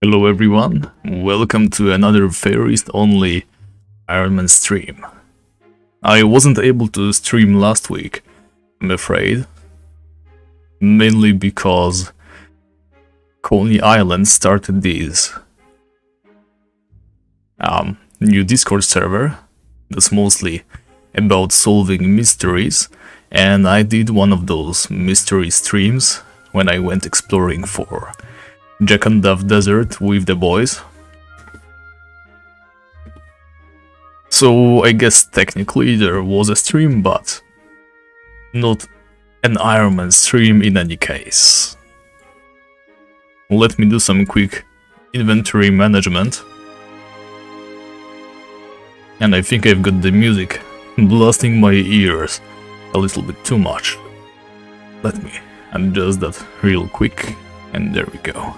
Hello everyone, welcome to another Feyrist only Ironman stream. I wasn't able to stream last week, I'm afraid. Mainly because Coney Island started this new Discord server that's mostly about solving mysteries, and I did one of those mystery streams when I went exploring for Jack and Dove Desert with the boys. So I guess technically there was a stream, but not an Ironman stream in any case. Let me do some quick inventory management. And I think I've got the music blasting my ears a little bit too much. Let me adjust that real quick, and there we go.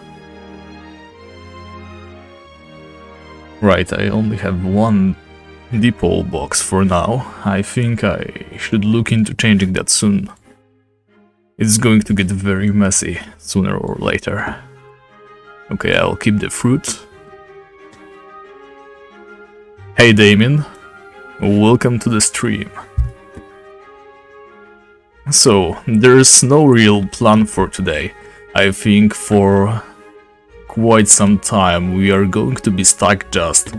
Right, I only have one depot box for now. I think I should look into changing that soon. It's going to get very messy sooner or later. Okay, I'll keep the fruit. Hey Damien, welcome to the stream. So, there's no real plan for today. I think for quite some time we are going to be stuck just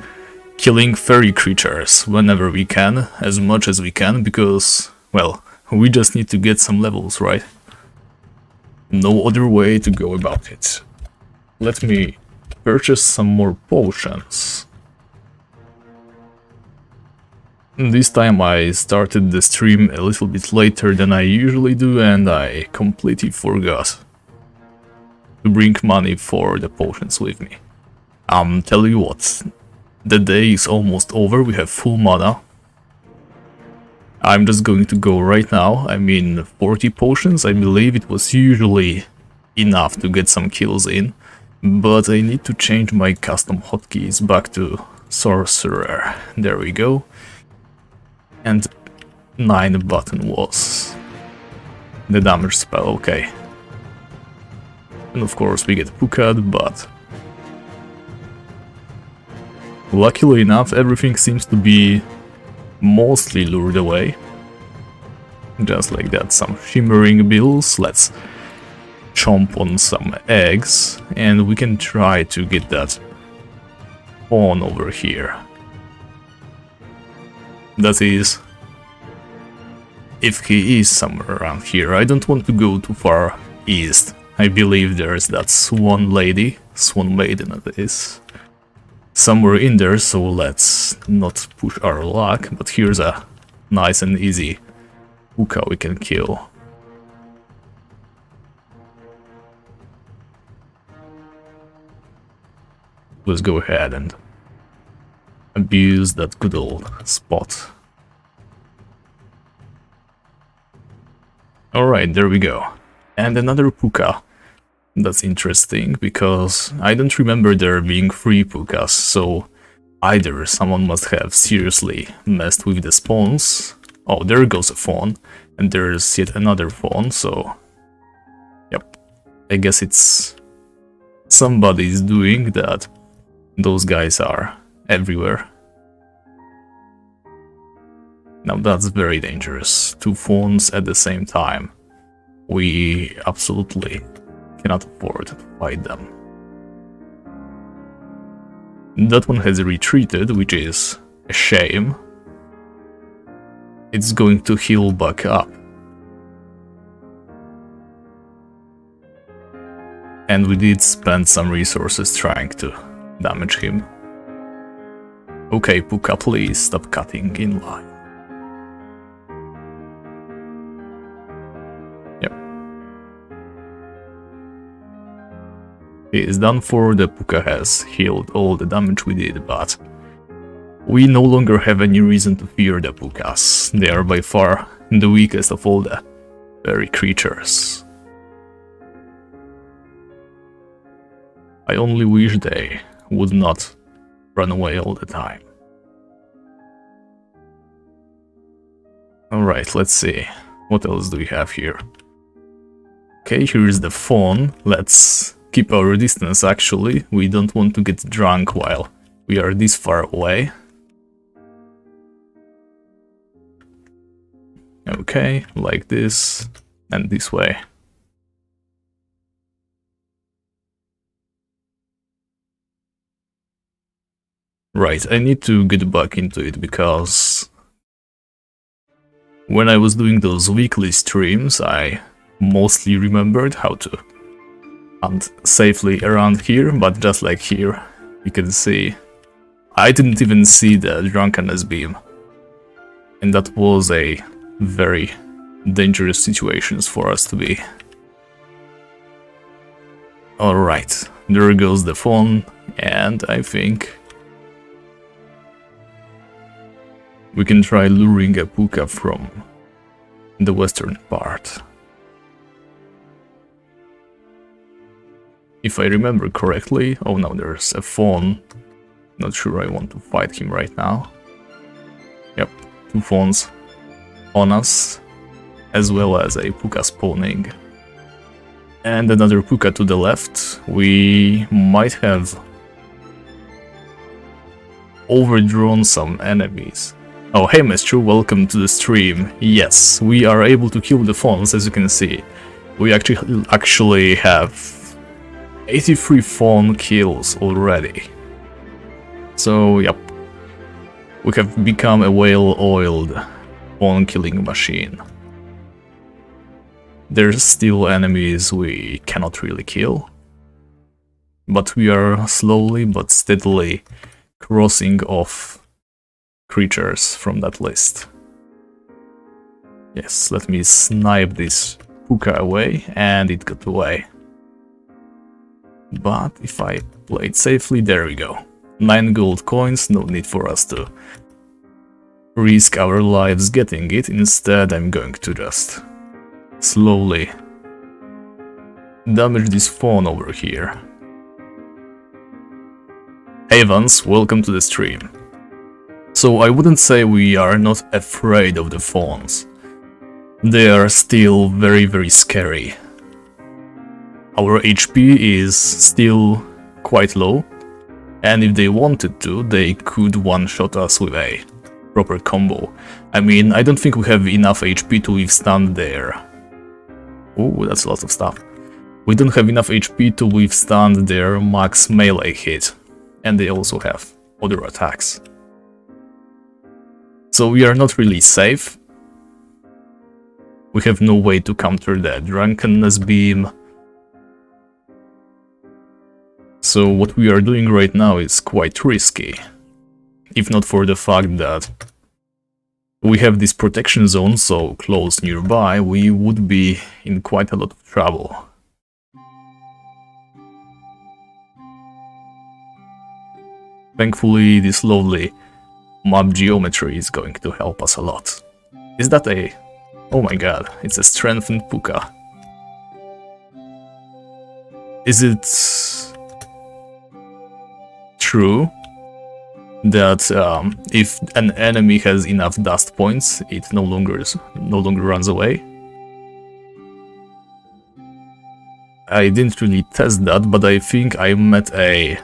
killing fairy creatures whenever we can, as much as we can, because, well, we just need to get some levels, right? No other way to go about it. Let me purchase some more potions. This time I started the stream a little bit later than I usually do, and I completely forgot to bring money for the potions with me. Tell you what, the day is almost over, we have full mana. I'm just going to go right now. I mean, 40 potions, I believe it was usually enough to get some kills in, but I need to change my custom hotkeys back to Sorcerer. There we go. And 9 button was the damage spell, okay. And of course we get Pukad, but luckily enough everything seems to be mostly lured away. Just like that, some shimmering bills. Let's chomp on some eggs and we can try to get that pawn over here. That is, if he is somewhere around here. I don't want to go too far east. I believe there's that swan lady, swan maiden that is, somewhere in there, so let's not push our luck, but here's a nice and easy puka we can kill. Let's go ahead and abuse that good old spot. Alright, there we go. And another puka. That's interesting, because I don't remember there being 3 pukas, so either someone must have seriously messed with the spawns. Oh, there goes a fawn, and there's yet another fawn, so yep. I guess it's somebody's doing that. Those guys are everywhere. Now that's very dangerous. 2 fawns at the same time. We absolutely cannot afford to fight them. That one has retreated, which is a shame. It's going to heal back up. And we did spend some resources trying to damage him. Okay, Puka, please stop cutting in line. Yep. He is done for, the Puka has healed all the damage we did, but we no longer have any reason to fear the Pukas. They are by far the weakest of all the fairy creatures. I only wish they would not run away all the time. Alright, let's see. What else do we have here? Okay, here's the fawn. Let's keep our distance actually. We don't want to get drunk while we are this far away. Okay, like this and this way. Right, I need to get back into it because when I was doing those weekly streams, I mostly remembered how to hunt safely around here, but just like here, you can see I didn't even see the drunkenness beam. And that was a very dangerous situation for us to be. Alright, there goes the phone, and I think we can try luring a puka from the western part. If I remember correctly, oh no, there's a fawn. Not sure I want to fight him right now. Yep, 2 fawns on us, as well as a puka spawning. And another puka to the left. We might have overdrawn some enemies. Oh, hey Mestru, welcome to the stream. Yes, we are able to kill the fawns, as you can see. We actually have 83 fawn kills already. So, yep. We have become a well-oiled fawn killing machine. There's still enemies we cannot really kill. But we are slowly but steadily crossing off creatures from that list. Yes, let me snipe this puka away, and it got away. But if I play it safely, there we go. 9 gold coins, no need for us to risk our lives getting it. Instead, I'm going to just slowly damage this fawn over here. Hey Vance, welcome to the stream. So I wouldn't say we are not afraid of the fawns. They are still very, very scary. Our HP is still quite low, and if they wanted to, they could one-shot us with a proper combo. I mean, I don't think we have enough HP to withstand their... Oh, that's a lot of stuff. We don't have enough HP to withstand their max melee hit, and they also have other attacks. So we are not really safe. We have no way to counter the drunkenness beam. So what we are doing right now is quite risky. If not for the fact that we have this protection zone so close nearby, we would be in quite a lot of trouble. Thankfully, this lovely map geometry is going to help us a lot. Is that a... Oh my god, it's a strengthened puka. Is it true that if an enemy has enough dust points, it no longer runs away? I didn't really test that, but I think I met a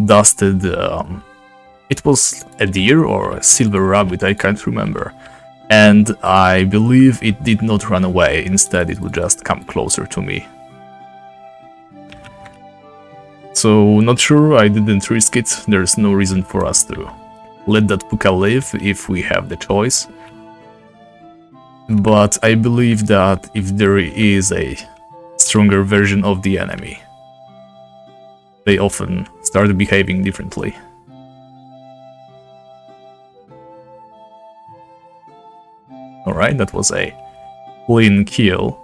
dusted... it was a deer or a silver rabbit, I can't remember. And I believe it did not run away, instead it would just come closer to me. So, not sure, I didn't risk it. There's no reason for us to let that puka live if we have the choice. But I believe that if there is a stronger version of the enemy, they often start behaving differently. Alright, that was a clean kill.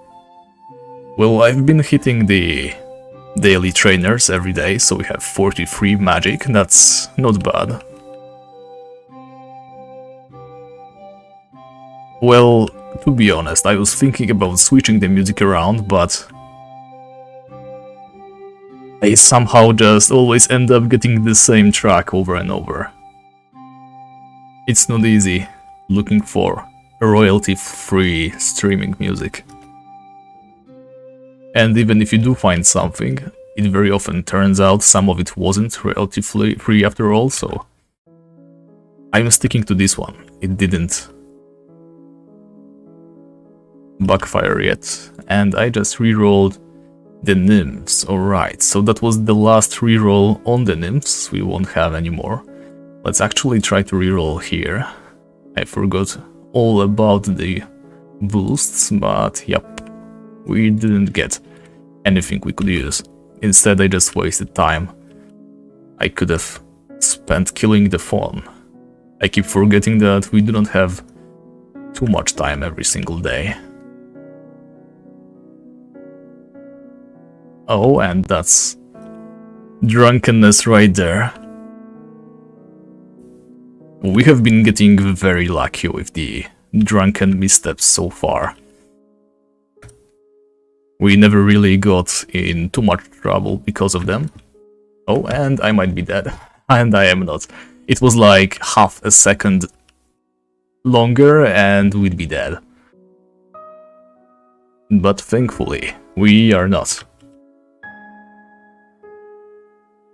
Well, I've been hitting the daily trainers every day, so we have 43 magic, that's not bad. Well, to be honest, I was thinking about switching the music around, but I somehow just always end up getting the same track over and over. It's not easy looking for royalty-free streaming music. And even if you do find something, it very often turns out some of it wasn't relatively free after all, so I'm sticking to this one. It didn't backfire yet, and I just rerolled the nymphs. Alright, so that was the last reroll on the nymphs, we won't have anymore. Let's actually try to reroll here. I forgot all about the boosts, but yep, we didn't get anything we could use. Instead, I just wasted time. I could have spent killing the fawn. I keep forgetting that we do not have too much time every single day. Oh, and that's drunkenness right there. We have been getting very lucky with the drunken missteps so far. We never really got in too much trouble because of them. Oh, and I might be dead. And I am not. It was like half a second longer and we'd be dead. But thankfully, we are not.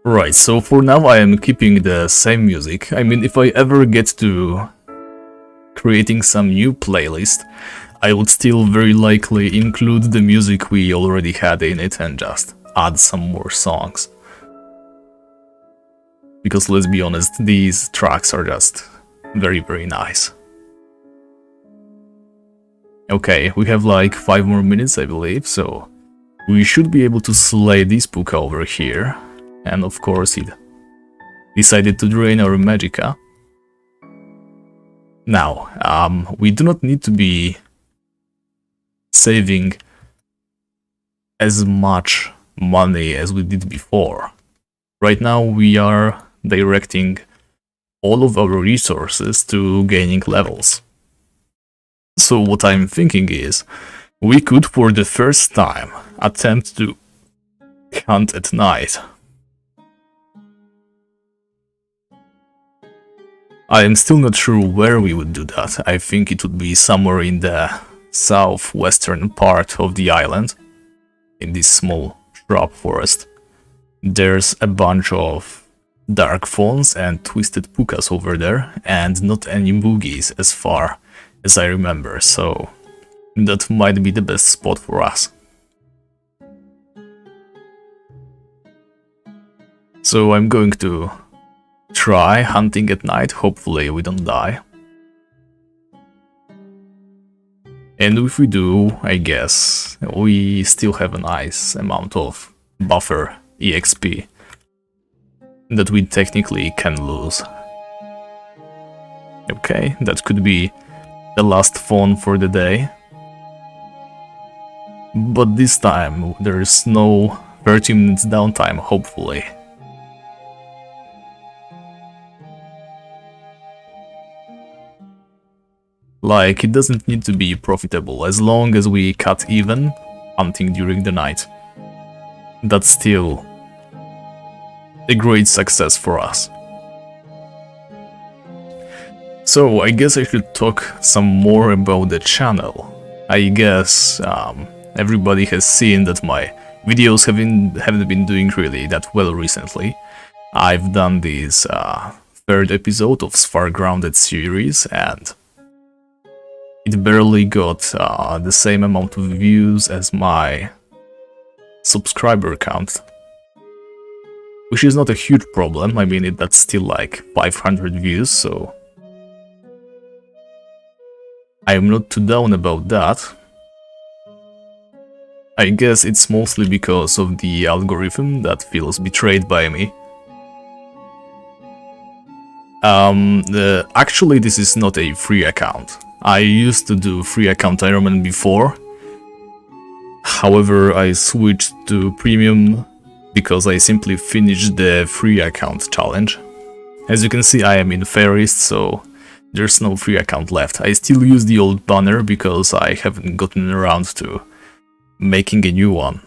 Right, so for now I am keeping the same music. I mean, if I ever get to creating some new playlist, I would still very likely include the music we already had in it and just add some more songs. Because let's be honest, these tracks are just very, very nice. Okay, we have like 5 more minutes, I believe, so we should be able to slay this puka over here. And of course he decided to drain our magicka. Now, we do not need to be saving as much money as we did before. Right now we are directing all of our resources to gaining levels. So what I'm thinking is, we could for the first time attempt to hunt at night. I am still not sure where we would do that. I think it would be somewhere in the southwestern part of the island, in this small shrub forest. There's a bunch of dark fawns and twisted pukas over there, and not any boogies as far as I remember, so that might be the best spot for us. So I'm going to try hunting at night, hopefully we don't die. And if we do, I guess, we still have a nice amount of buffer EXP that we technically can lose. Okay, that could be the last fawn for the day. But this time there's no 30 minutes downtime, hopefully. Like, it doesn't need to be profitable, as long as we cut even hunting during the night. That's still a great success for us. So, I guess I should talk some more about the channel. I guess everybody has seen that my videos haven't been doing really that well recently. I've done this third episode of Far Grounded series, and it barely got the same amount of views as my subscriber count. Which is not a huge problem, I mean that's still like 500 views, so I'm not too down about that. I guess it's mostly because of the algorithm that feels betrayed by me. Actually this is not a free account. I used to do free account Ironman before. However, I switched to premium because I simply finished the free account challenge. As you can see, I am in Feyrist, so there's no free account left. I still use the old banner because I haven't gotten around to making a new one.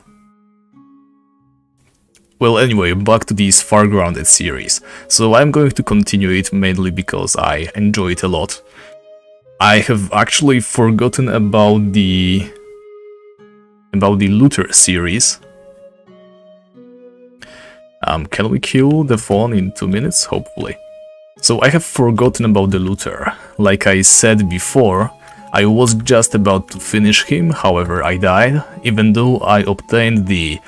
Well, anyway, back to this Far Grounded series. So I'm going to continue it mainly because I enjoy it a lot. I have actually forgotten about the about the Looter series. Can we kill the phone in 2 minutes? Hopefully. So I have forgotten about the Looter. Like I said before, I was just about to finish him, however I died. Even though I obtained the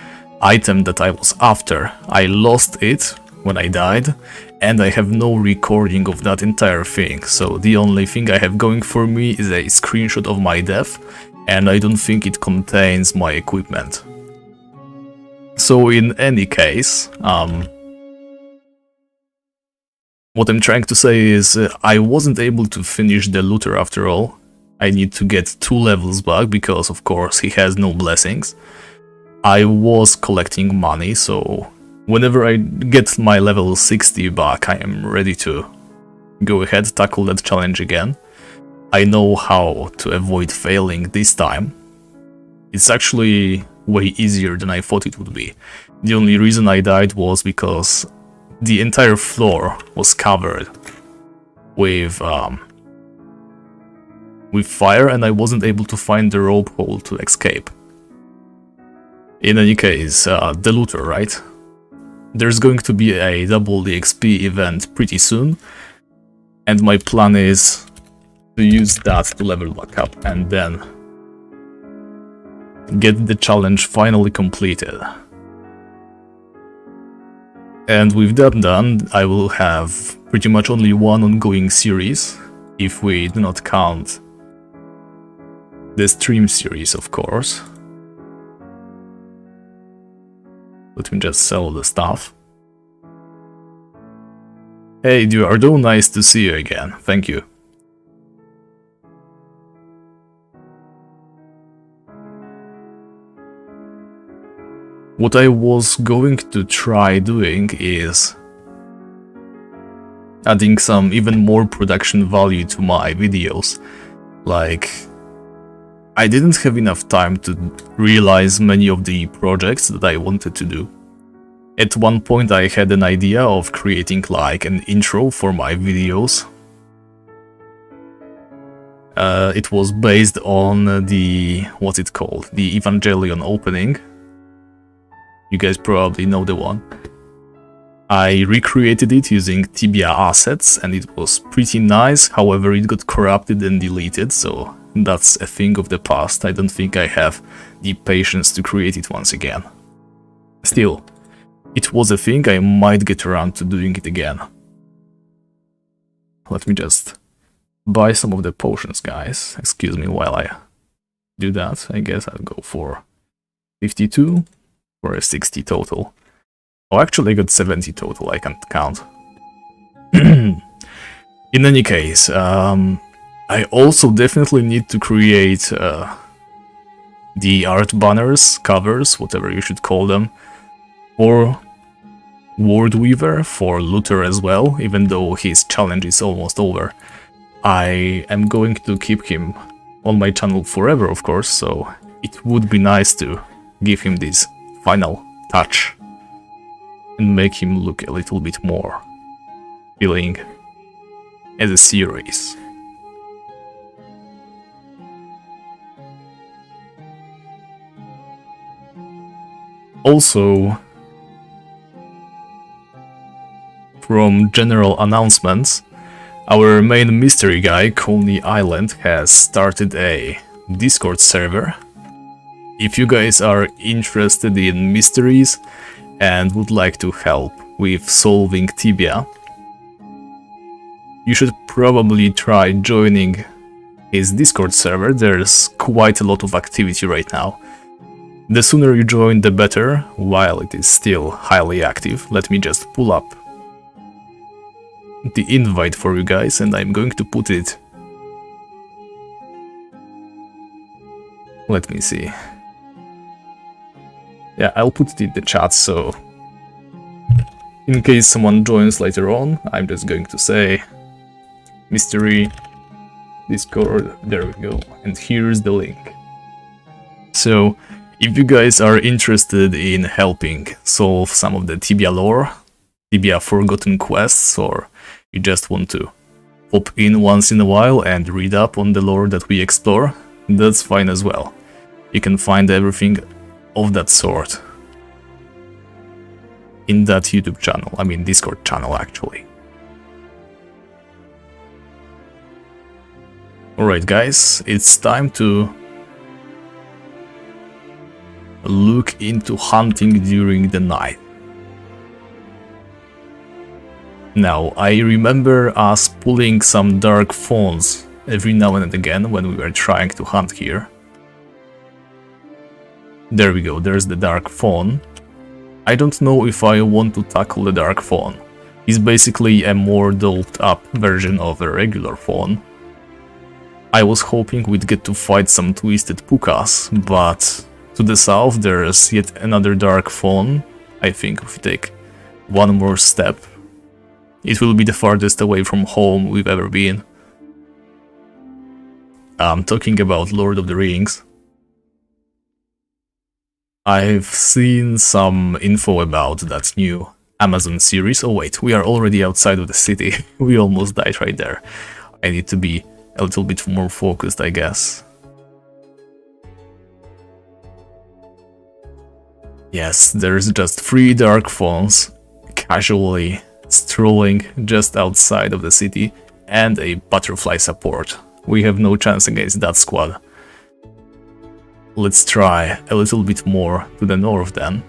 item that I was after, I lost it when I died, and I have no recording of that entire thing. So the only thing I have going for me is a screenshot of my death, and I don't think it contains my equipment. So in any case, what I'm trying to say is I wasn't able to finish the Looter after all. I need to get 2 levels back because of course he has no blessings. I was collecting money, so whenever I get my level 60 back, I am ready to go ahead, tackle that challenge again. I know how to avoid failing this time. It's actually way easier than I thought it would be. The only reason I died was because the entire floor was covered with fire and I wasn't able to find the rope hole to escape. In any case, the Looter, right? There's going to be a double EXP event pretty soon, and my plan is to use that to level back up and then get the challenge finally completed. And with that done, I will have pretty much only one ongoing series, if we do not count the stream series, of course. Let me just sell the stuff. Hey Eduardo, nice to see you again, thank you. What I was going to try doing is adding some even more production value to my videos. Like, I didn't have enough time to realize many of the projects that I wanted to do. At one point I had an idea of creating like an intro for my videos. It was based on the, what's it called, the Evangelion opening. You guys probably know the one. I recreated it using Tibia assets and it was pretty nice, however it got corrupted and deleted, so that's a thing of the past. I don't think I have the patience to create it once again. Still, it was a thing, I might get around to doing it again. Let me just buy some of the potions, guys. Excuse me while I do that. I guess I'll go for 52. For a 60 total. Oh, actually I got 70 total, I can't count. In any case, I also definitely need to create the art banners, covers, whatever you should call them, for Ward Weaver, for Looter as well, even though his challenge is almost over. I am going to keep him on my channel forever, of course, so it would be nice to give him this final touch and make him look a little bit more appealing as a series. Also, from general announcements, our main mystery guy, Coney Island, has started a Discord server. If you guys are interested in mysteries and would like to help with solving Tibia, you should probably try joining his Discord server. There's quite a lot of activity right now. The sooner you join, the better, while it is still highly active. Let me just pull up the invite for you guys, and I'm going to put it... Let me see. Yeah, I'll put it in the chat, so in case someone joins later on, I'm just going to say mystery Discord, there we go, and here's the link. So, if you guys are interested in helping solve some of the Tibia lore, Tibia forgotten quests, or you just want to pop in once in a while and read up on the lore that we explore, that's fine as well. You can find everything of that sort in that YouTube channel, I mean Discord channel actually. Alright guys, it's time to look into hunting during the night. Now, I remember us pulling some dark fawns every now and again when we were trying to hunt here. There we go, there's the dark fawn. I don't know if I want to tackle the dark fawn. He's basically a more doped up version of a regular fawn. I was hoping we'd get to fight some twisted pukas, but to the south there's yet another dark fawn. I think if we take one more step, it will be the farthest away from home we've ever been. I'm talking about Lord of the Rings. I've seen some info about that new Amazon series. Oh wait, we are already outside of the city. We almost died right there. I need to be a little bit more focused, I guess. Yes, there's just 3 dark fawns casually strolling just outside of the city and a butterfly support. We have no chance against that squad. Let's try a little bit more to the north then.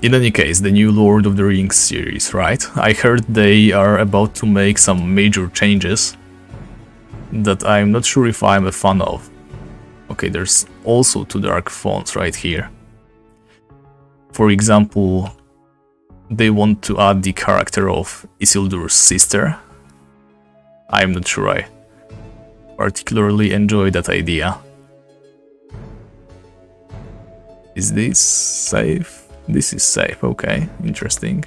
In any case, the new Lord of the Rings series, right? I heard they are about to make some major changes that I'm not sure if I'm a fan of. Okay, there's also 2 dark fawns right here. For example, they want to add the character of Isildur's sister. I'm not sure I particularly enjoy that idea. Is this safe? This is safe, okay, interesting.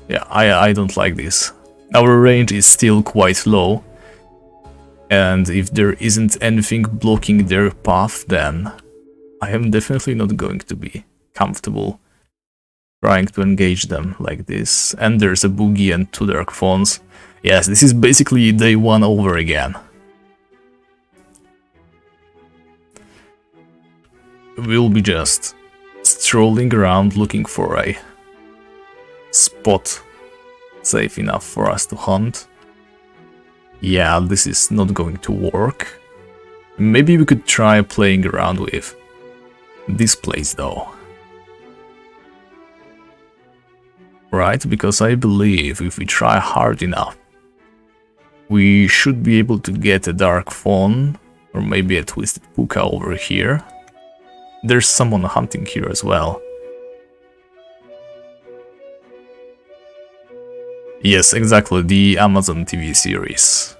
Yeah, I don't like this. Our range is still quite low, and if there isn't anything blocking their path, then I am definitely not going to be comfortable trying to engage them like this. And there's a boogie and 2 dark fawns. Yes, this is basically day 1 over again. We'll be just strolling around looking for a spot safe enough for us to hunt. Yeah, this is not going to work. Maybe we could try playing around with this place though. Right, because I believe if we try hard enough, we should be able to get a dark fawn or maybe a twisted puka over here. There's someone hunting here as well. Yes, exactly, the Amazon TV series.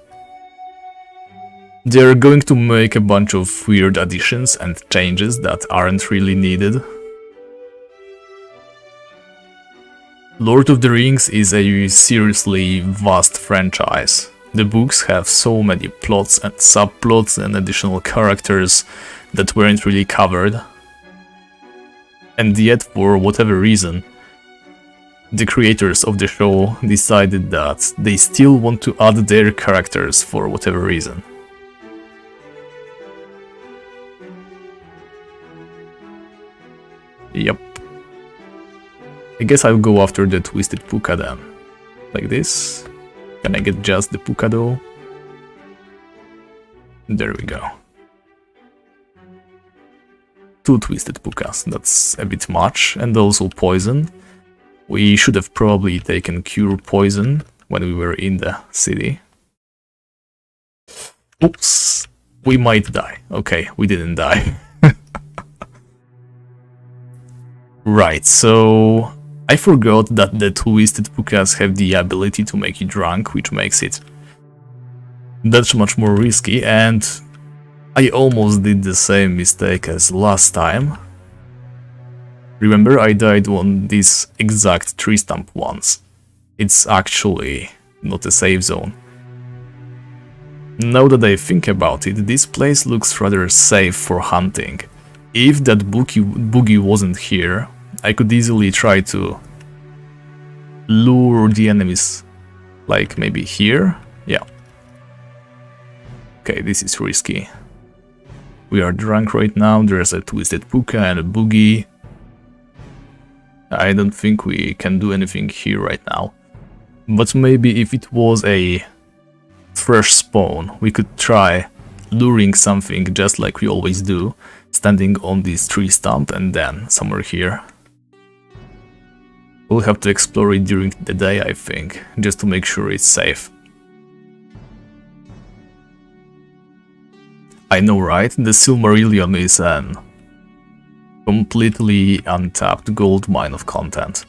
They're going to make a bunch of weird additions and changes that aren't really needed. Lord of the Rings is a seriously vast franchise. The books have so many plots and subplots and additional characters that weren't really covered. And yet, for whatever reason, the creators of the show decided that they still want to add their characters for whatever reason. Yep. I guess I'll go after the twisted puka then. Like this. Can I get just the puka though? There we go. 2 twisted pukas, that's a bit much, and also poison. We should have probably taken cure poison when we were in the city. Oops, we might die. Okay, we didn't die. Right, so I forgot that the twisted pukas have the ability to make you drunk, which makes it that much more risky, and I almost did the same mistake as last time. Remember, I died on this exact tree stump once. It's actually not a safe zone. Now that I think about it, this place looks rather safe for hunting. If that boogie wasn't here, I could easily try to lure the enemies, like maybe here? Yeah. Okay, this is risky. We are drunk right now, there's a twisted puka and a boogie. I don't think we can do anything here right now. But maybe if it was a fresh spawn, we could try luring something just like we always do, standing on this tree stump and then somewhere here. We'll have to explore it during the day, I think, just to make sure it's safe. I know, right? The Silmarillion is an completely untapped gold mine of content.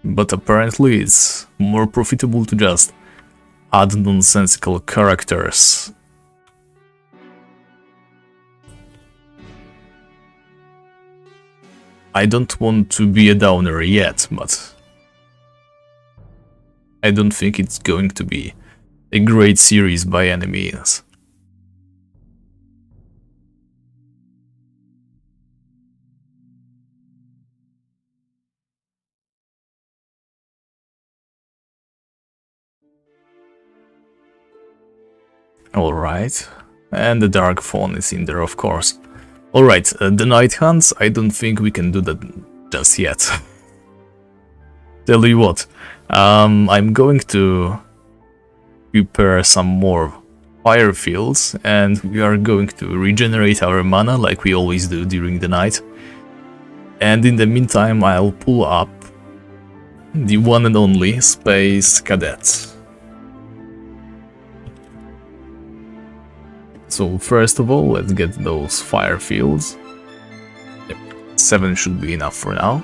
But apparently it's more profitable to just add nonsensical characters. I don't want to be a downer yet, but I don't think it's going to be a great series by any means. Alright, and the Dark Fawn is in there, of course. Alright, the Night Hunts, I don't think we can do that just yet. Tell you what, I'm going to prepare some more fire fields, and we are going to regenerate our mana like we always do during the night. And in the meantime, I'll pull up the one and only Space Cadet. So first of all, let's get those fire fields. Yep, 7 should be enough for now.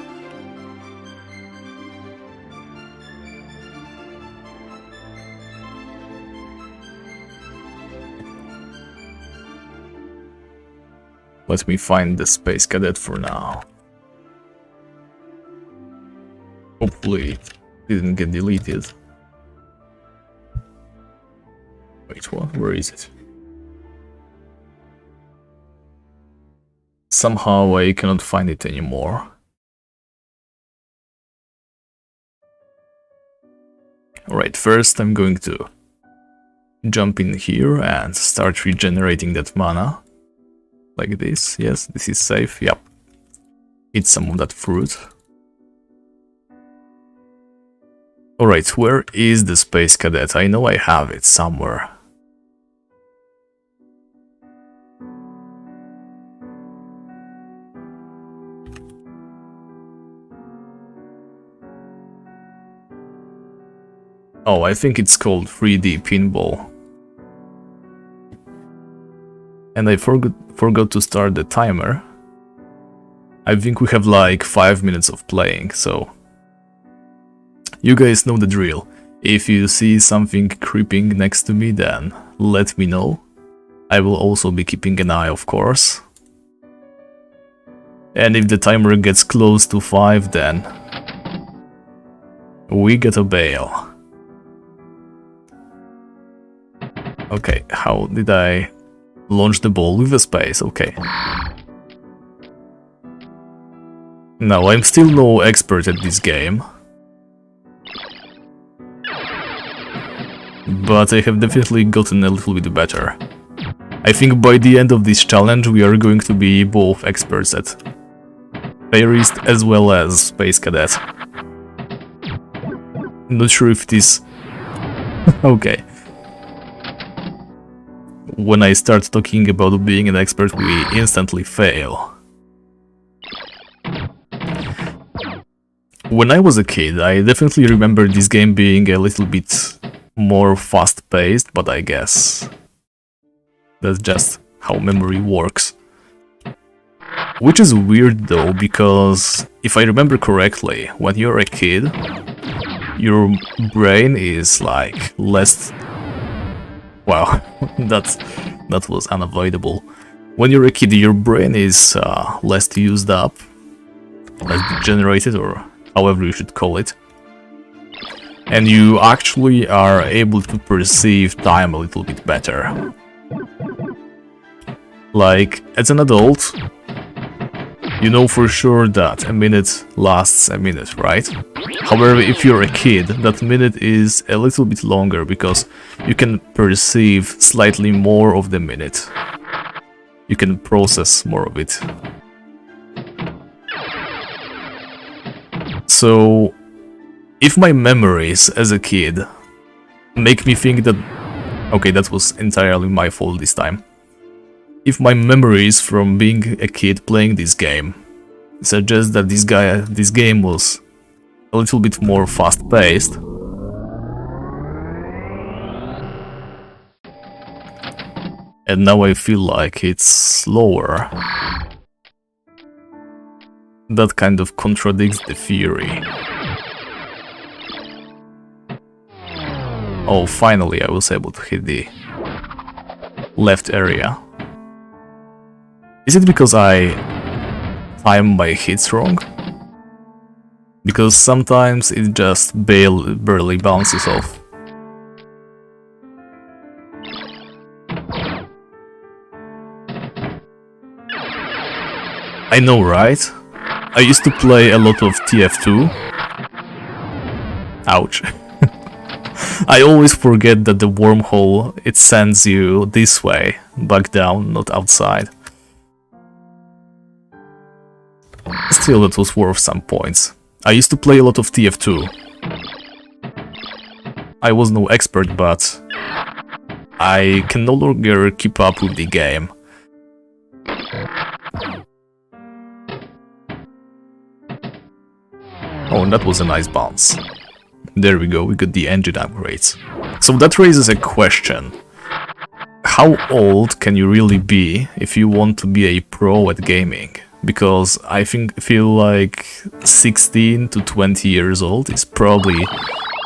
Let me find the Space Cadet for now. Hopefully it didn't get deleted. Wait, what? Where is it? Somehow I cannot find it anymore. Alright, first I'm going to jump in here and start regenerating that mana. Like this, yes, this is safe, yep. Eat some of that fruit. Alright, where is the Space Cadet? I know I have it somewhere. Oh, I think it's called 3D pinball. And I forgot to start the timer. I think we have like 5 minutes of playing, so you guys know the drill. If you see something creeping next to me, then let me know. I will also be keeping an eye, of course. And if the timer gets close to 5, then we gotta bail. Okay, how did I launch the ball with a space? Okay. Now, I'm still no expert at this game, but I have definitely gotten a little bit better. I think by the end of this challenge we are going to be both experts at Feyrist as well as Space Cadet. Not sure if it is... okay. When I start talking about being an expert, we instantly fail. When I was a kid, I definitely remember this game being a little bit more fast-paced, but I guess that's just how memory works. Which is weird though, because if I remember correctly, when you're a kid, your brain is like less... Wow, that was unavoidable. When you're a kid, your brain is less used up, less degenerated, or however you should call it. And you actually are able to perceive time a little bit better. Like, as an adult, you know for sure that a minute lasts a minute, right? However, if you're a kid, that minute is a little bit longer because you can perceive slightly more of the minute. You can process more of it. So, if my memories as a kid make me think that... Okay, that was entirely my fault this time. If my memories from being a kid playing this game suggest that this game was a little bit more fast-paced, and now I feel like it's slower, that kind of contradicts the theory. Oh, finally I was able to hit the left area. Is it because I time my hits wrong? Because sometimes it just barely bounces off. I know, right? I used to play a lot of TF2. Ouch. I always forget that the wormhole, it sends you this way, back down, not outside. Still, it was worth some points. I used to play a lot of TF2. I was no expert, but I can no longer keep up with the game. Oh, and that was a nice bounce. There we go, we got the engine upgrades. So that raises a question. How old can you really be if you want to be a pro at gaming? Because I feel like 16 to 20 years old is probably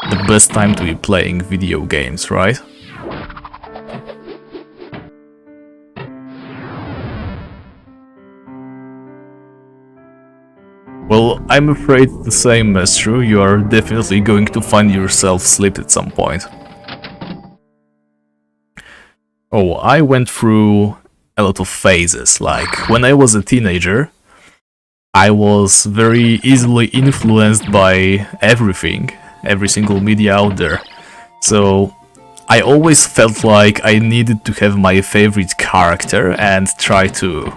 the best time to be playing video games, right? Well, I'm afraid the same is true. You are definitely going to find yourself slipped at some point. Oh, I went through a lot of phases. Like, when I was a teenager, I was very easily influenced by everything, every single media out there. So, I always felt like I needed to have my favorite character and try to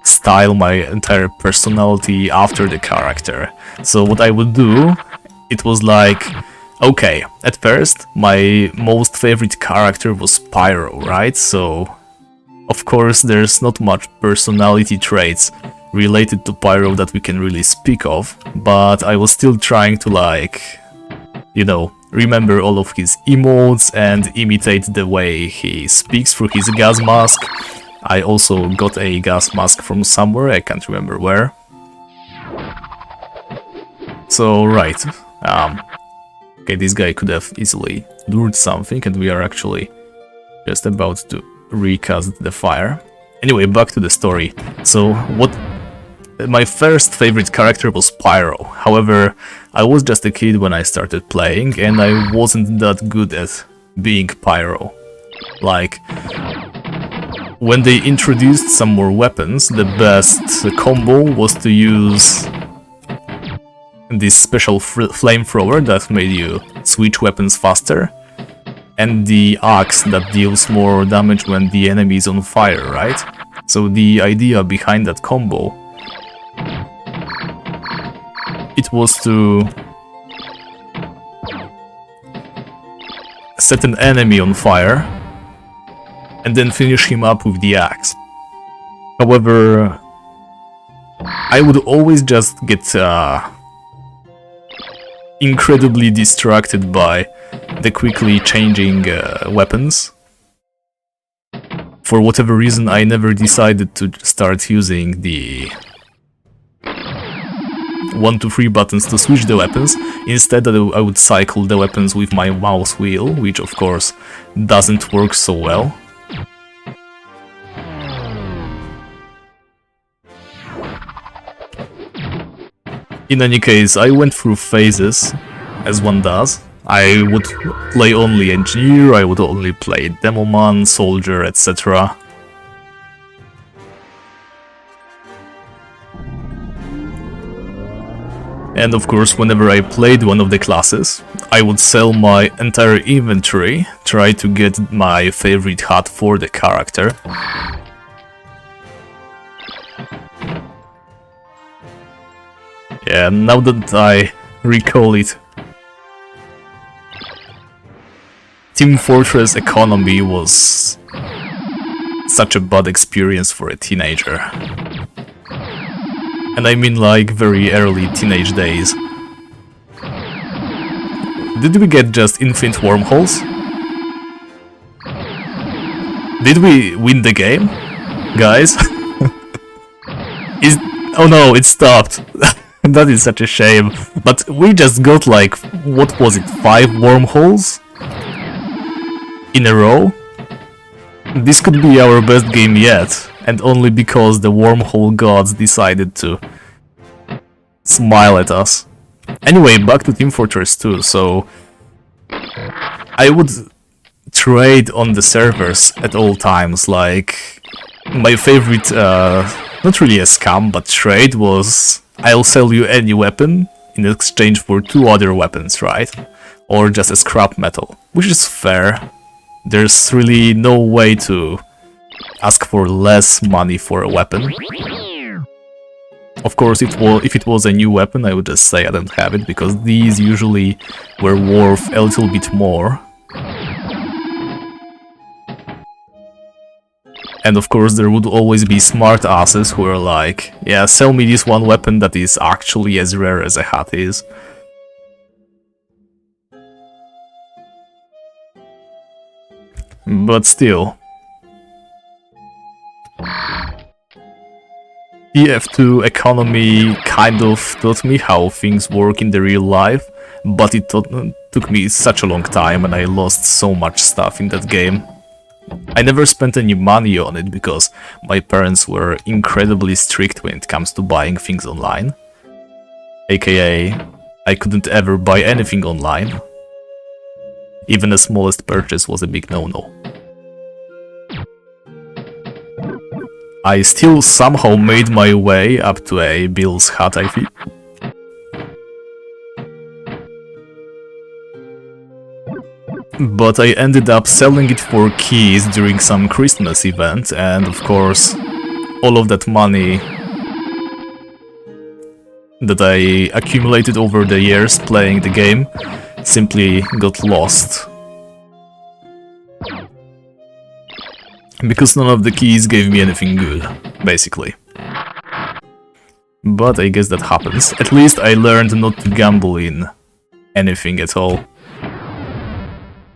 style my entire personality after the character. So what I would do, it was like, okay, at first my most favorite character was Pyro, right? So of course there's not much personality traits related to Pyro that we can really speak of, but I was still trying to, like, you know, remember all of his emotes and imitate the way he speaks through his gas mask. I also got a gas mask from somewhere, I can't remember where. So, right. Okay, this guy could have easily lured something, and we are actually just about to recast the fire. Anyway, back to the story. So, my first favorite character was Pyro. However, I was just a kid when I started playing, and I wasn't that good at being Pyro. Like, when they introduced some more weapons, the best combo was to use this special flamethrower that made you switch weapons faster, and the axe that deals more damage when the enemy is on fire, right? So the idea behind that combo, it was to set an enemy on fire and then finish him up with the axe. However, I would always just get incredibly distracted by the quickly changing weapons. For whatever reason, I never decided to start using the 1, 2, 3 buttons to switch the weapons. Instead, I would cycle the weapons with my mouse wheel, which of course doesn't work so well. In any case, I went through phases, as one does. I would play only Engineer, I would only play Demoman, Soldier, etc. And of course, whenever I played one of the classes, I would sell my entire inventory, try to get my favorite hat for the character. Yeah, now that I recall it, Team Fortress economy was such a bad experience for a teenager. And I mean like very early teenage days. Did we get just infinite wormholes? Did we win the game? Guys? Oh no, it stopped. That is such a shame. But we just got like, what was it, 5 wormholes? In a row? This could be our best game yet, and only because the wormhole gods decided to smile at us. Anyway, back to Team Fortress 2, so I would trade on the servers at all times, like my favorite, not really a scam, but trade was I'll sell you any weapon in exchange for 2 other weapons, right? Or just a scrap metal, which is fair. There's really no way to ask for less money for a weapon. Of course, if it was a new weapon, I would just say I don't have it, because these usually were worth a little bit more. And of course, there would always be smart asses who are like, yeah, sell me this one weapon that is actually as rare as a hat is. But still, TF2 economy kind of taught me how things work in the real life, but it took me such a long time and I lost so much stuff in that game. I never spent any money on it because my parents were incredibly strict when it comes to buying things online. AKA, I couldn't ever buy anything online. Even the smallest purchase was a big no-no. I still somehow made my way up to a Bill's hat, I think. But I ended up selling it for keys during some Christmas event, and of course, all of that money that I accumulated over the years playing the game simply got lost. Because none of the keys gave me anything good, basically. But I guess that happens. At least I learned not to gamble in anything at all.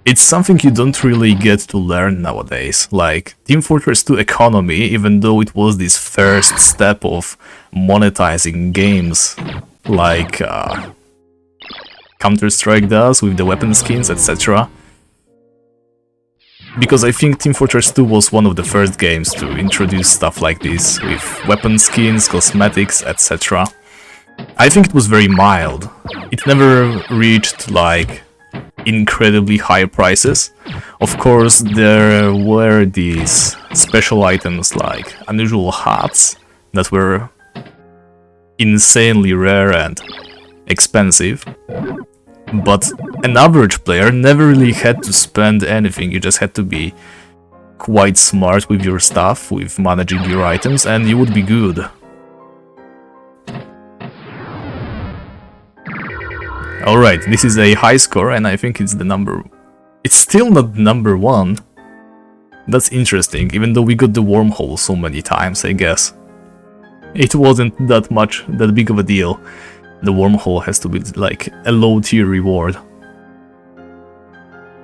It's something you don't really get to learn nowadays. Like, Team Fortress 2 economy, even though it was this first step of monetizing games, like Counter-Strike does with the weapon skins, etc. Because I think Team Fortress 2 was one of the first games to introduce stuff like this, with weapon skins, cosmetics, etc. I think it was very mild. It never reached, like, incredibly high prices. Of course, there were these special items like unusual hats that were insanely rare and expensive. But an average player never really had to spend anything, you just had to be quite smart with your stuff, with managing your items, and you would be good. Alright, this is a high score, and I think it's the number... It's still not number 1. That's interesting, even though we got the wormhole so many times, I guess. It wasn't that big of a deal. The wormhole has to be like a low tier reward.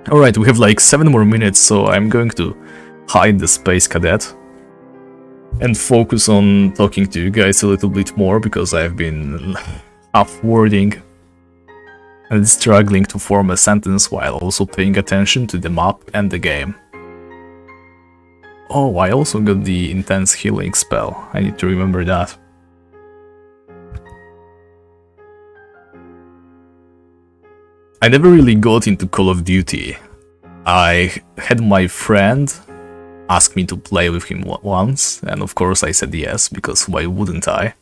Alright, we have like 7 more minutes, so I'm going to hide the Space Cadet and focus on talking to you guys a little bit more, because I've been half-wording and struggling to form a sentence while also paying attention to the map and the game. Oh, I also got the intense healing spell, I need to remember that. I never really got into Call of Duty. I had my friend ask me to play with him once, and of course I said yes, because why wouldn't I?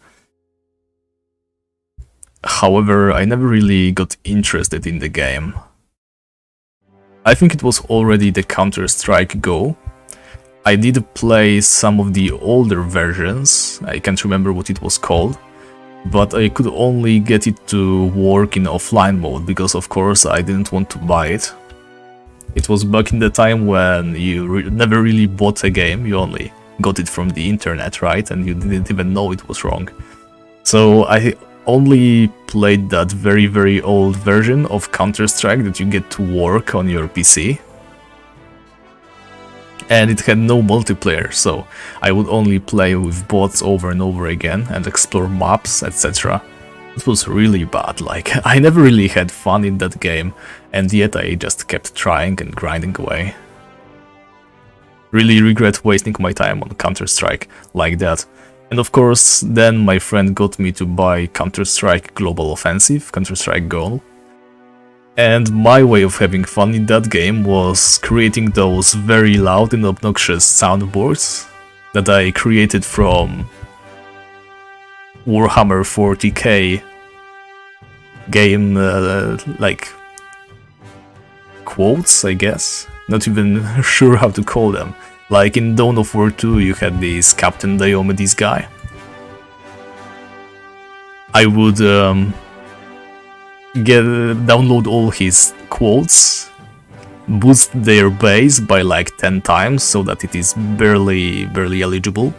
However, I never really got interested in the game. I think it was already the Counter-Strike Go. I did play some of the older versions, I can't remember what it was called, but I could only get it to work in offline mode because of course I didn't want to buy it. It was back in the time when you never really bought a game, you only got it from the internet, right? And you didn't even know it was wrong. So I only played that very old version of Counter-Strike that you get to work on your PC. And it had no multiplayer, so I would only play with bots over and over again and explore maps, etc. It was really bad, like, I never really had fun in that game, and yet I just kept trying and grinding away. Really regret wasting my time on Counter-Strike like that. And of course, then my friend got me to buy Counter-Strike Global Offensive, Counter-Strike Go. And my way of having fun in that game was creating those very loud and obnoxious soundboards that I created from Warhammer 40k game, like, quotes, I guess? Not even sure how to call them. Like in Dawn of War 2 you had this Captain Diomedes guy. I would download all his quotes, boost their base by like 10 times so that it is barely eligible,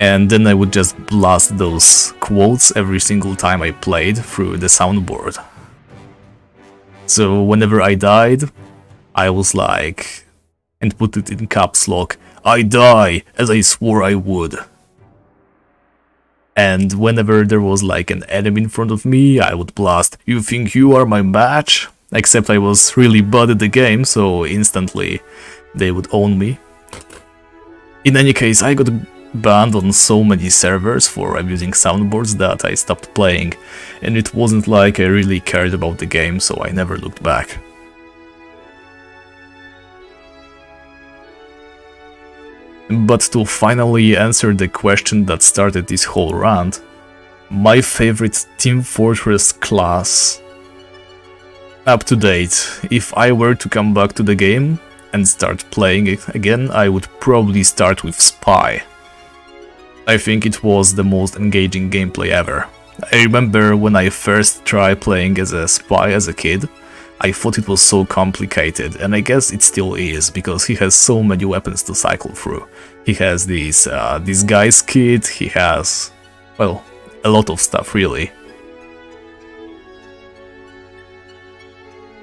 and then I would just blast those quotes every single time I played through the soundboard. So whenever I died, I was like, and put it in caps lock, "I die as I swore I would." And whenever there was like an enemy in front of me, I would blast, "You think you are my match?" Except I was really bad at the game, so instantly they would own me. In any case, I got banned on so many servers for abusing soundboards that I stopped playing, and it wasn't like I really cared about the game, so I never looked back. But to finally answer the question that started this whole rant, my favorite Team Fortress class up to date, if I were to come back to the game and start playing it again, I would probably start with Spy. I think it was the most engaging gameplay ever. I remember when I first tried playing as a Spy as a kid, I thought it was so complicated, and I guess it still is, because he has so many weapons to cycle through. He has this guy's kit, he has, well, a lot of stuff really.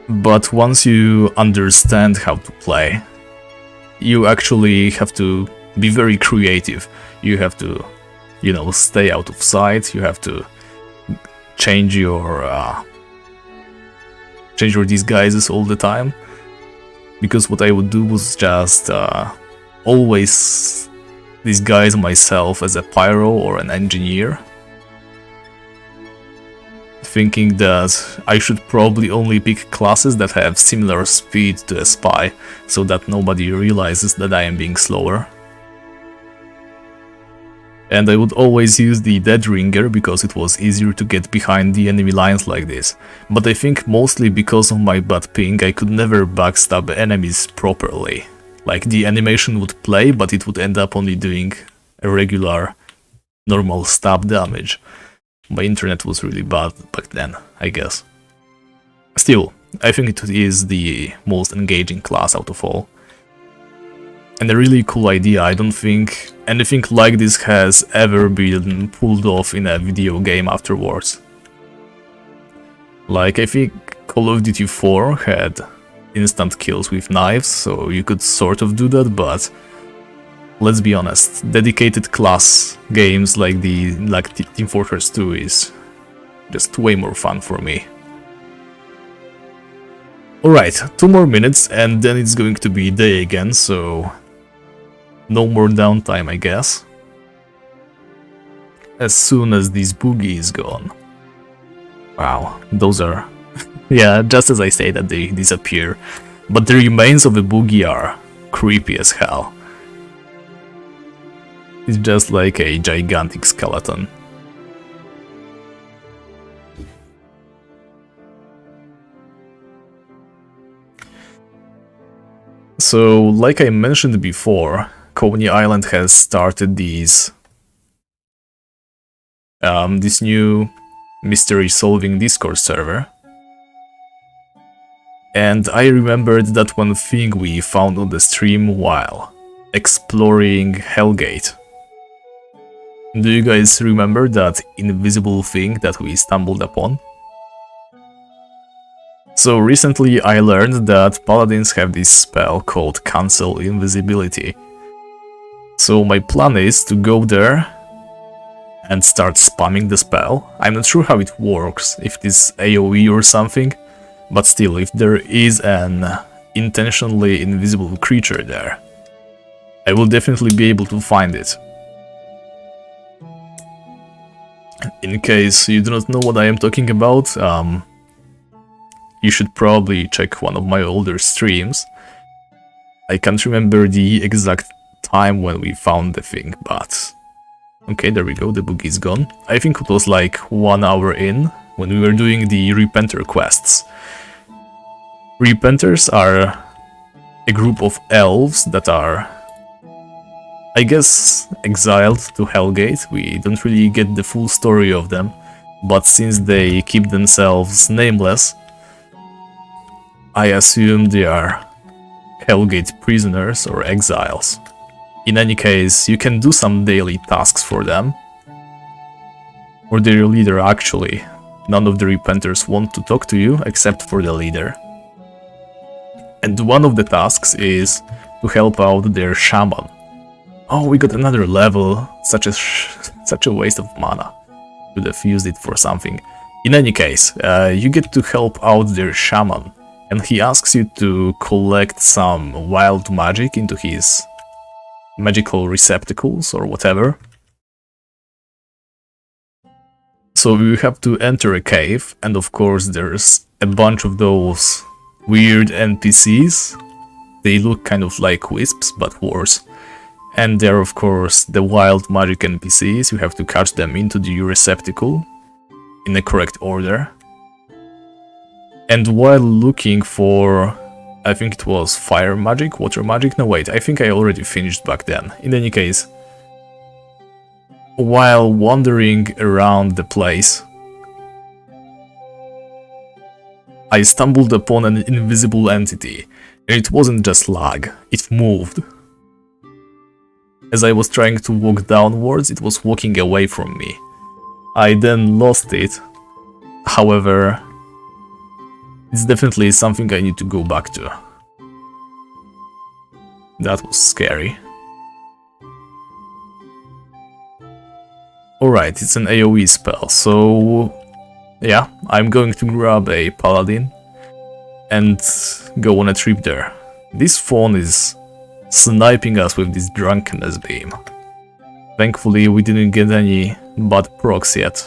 But once you understand how to play, you actually have to be very creative. You have to, you know, stay out of sight, you have to change your disguises all the time, because what I would do was just always disguise myself as a pyro or an engineer, thinking that I should probably only pick classes that have similar speed to a spy, so that nobody realizes that I am being slower. And I would always use the Dead Ringer because it was easier to get behind the enemy lines like this. But I think mostly because of my bad ping, I could never backstab enemies properly. Like, the animation would play, but it would end up only doing a regular, normal stab damage. My internet was really bad back then, I guess. Still, I think it is the most engaging class out of all. And a really cool idea. I don't think anything like this has ever been pulled off in a video game afterwards. Like, I think Call of Duty 4 had instant kills with knives, so you could sort of do that, but let's be honest, dedicated class games like Team Fortress 2 is just way more fun for me. Alright, 2 more minutes and then it's going to be day again, so no more downtime, I guess. As soon as this boogie is gone. Wow, those are... yeah, just as I say that they disappear. But the remains of a boogie are creepy as hell. It's just like a gigantic skeleton. So, like I mentioned before, Coney Island has started this new mystery-solving Discord server. And I remembered that one thing we found on the stream while exploring Hellgate. Do you guys remember that invisible thing that we stumbled upon? So recently I learned that paladins have this spell called Cancel Invisibility. So my plan is to go there and start spamming the spell. I'm not sure how it works, if it is AoE or something, but still, if there is an intentionally invisible creature there, I will definitely be able to find it. In case you do not know what I am talking about, you should probably check one of my older streams. I can't remember the exact time when we found the thing, but... Okay, there we go, the book is gone. I think it was like 1 hour in, when we were doing the Repenter quests. Repenters are a group of elves that are, I guess, exiled to Hellgate. We don't really get the full story of them, but since they keep themselves nameless, I assume they are Hellgate prisoners or exiles. In any case, you can do some daily tasks for them, or their leader actually. None of the Repenters want to talk to you, except for the leader. And one of the tasks is to help out their shaman. Oh, we got another level, such a waste of mana. Could have used it for something. In any case, you get to help out their shaman, and he asks you to collect some wild magic into his magical receptacles or whatever. So you have to enter a cave, and of course there's a bunch of those weird NPCs. They look kind of like wisps, but worse. And they're of course the wild magic NPCs. You have to catch them into the receptacle in the correct order. And while looking for, I think it was fire magic, water magic, no wait, I think I already finished back then. In any case, while wandering around the place, I stumbled upon an invisible entity, and it wasn't just lag, it moved. As I was trying to walk downwards, it was walking away from me. I then lost it. However, it's definitely something I need to go back to. That was scary. Alright, it's an AoE spell, so yeah, I'm going to grab a paladin and go on a trip there. This phone is sniping us with this drunkenness beam. Thankfully, we didn't get any bad procs yet.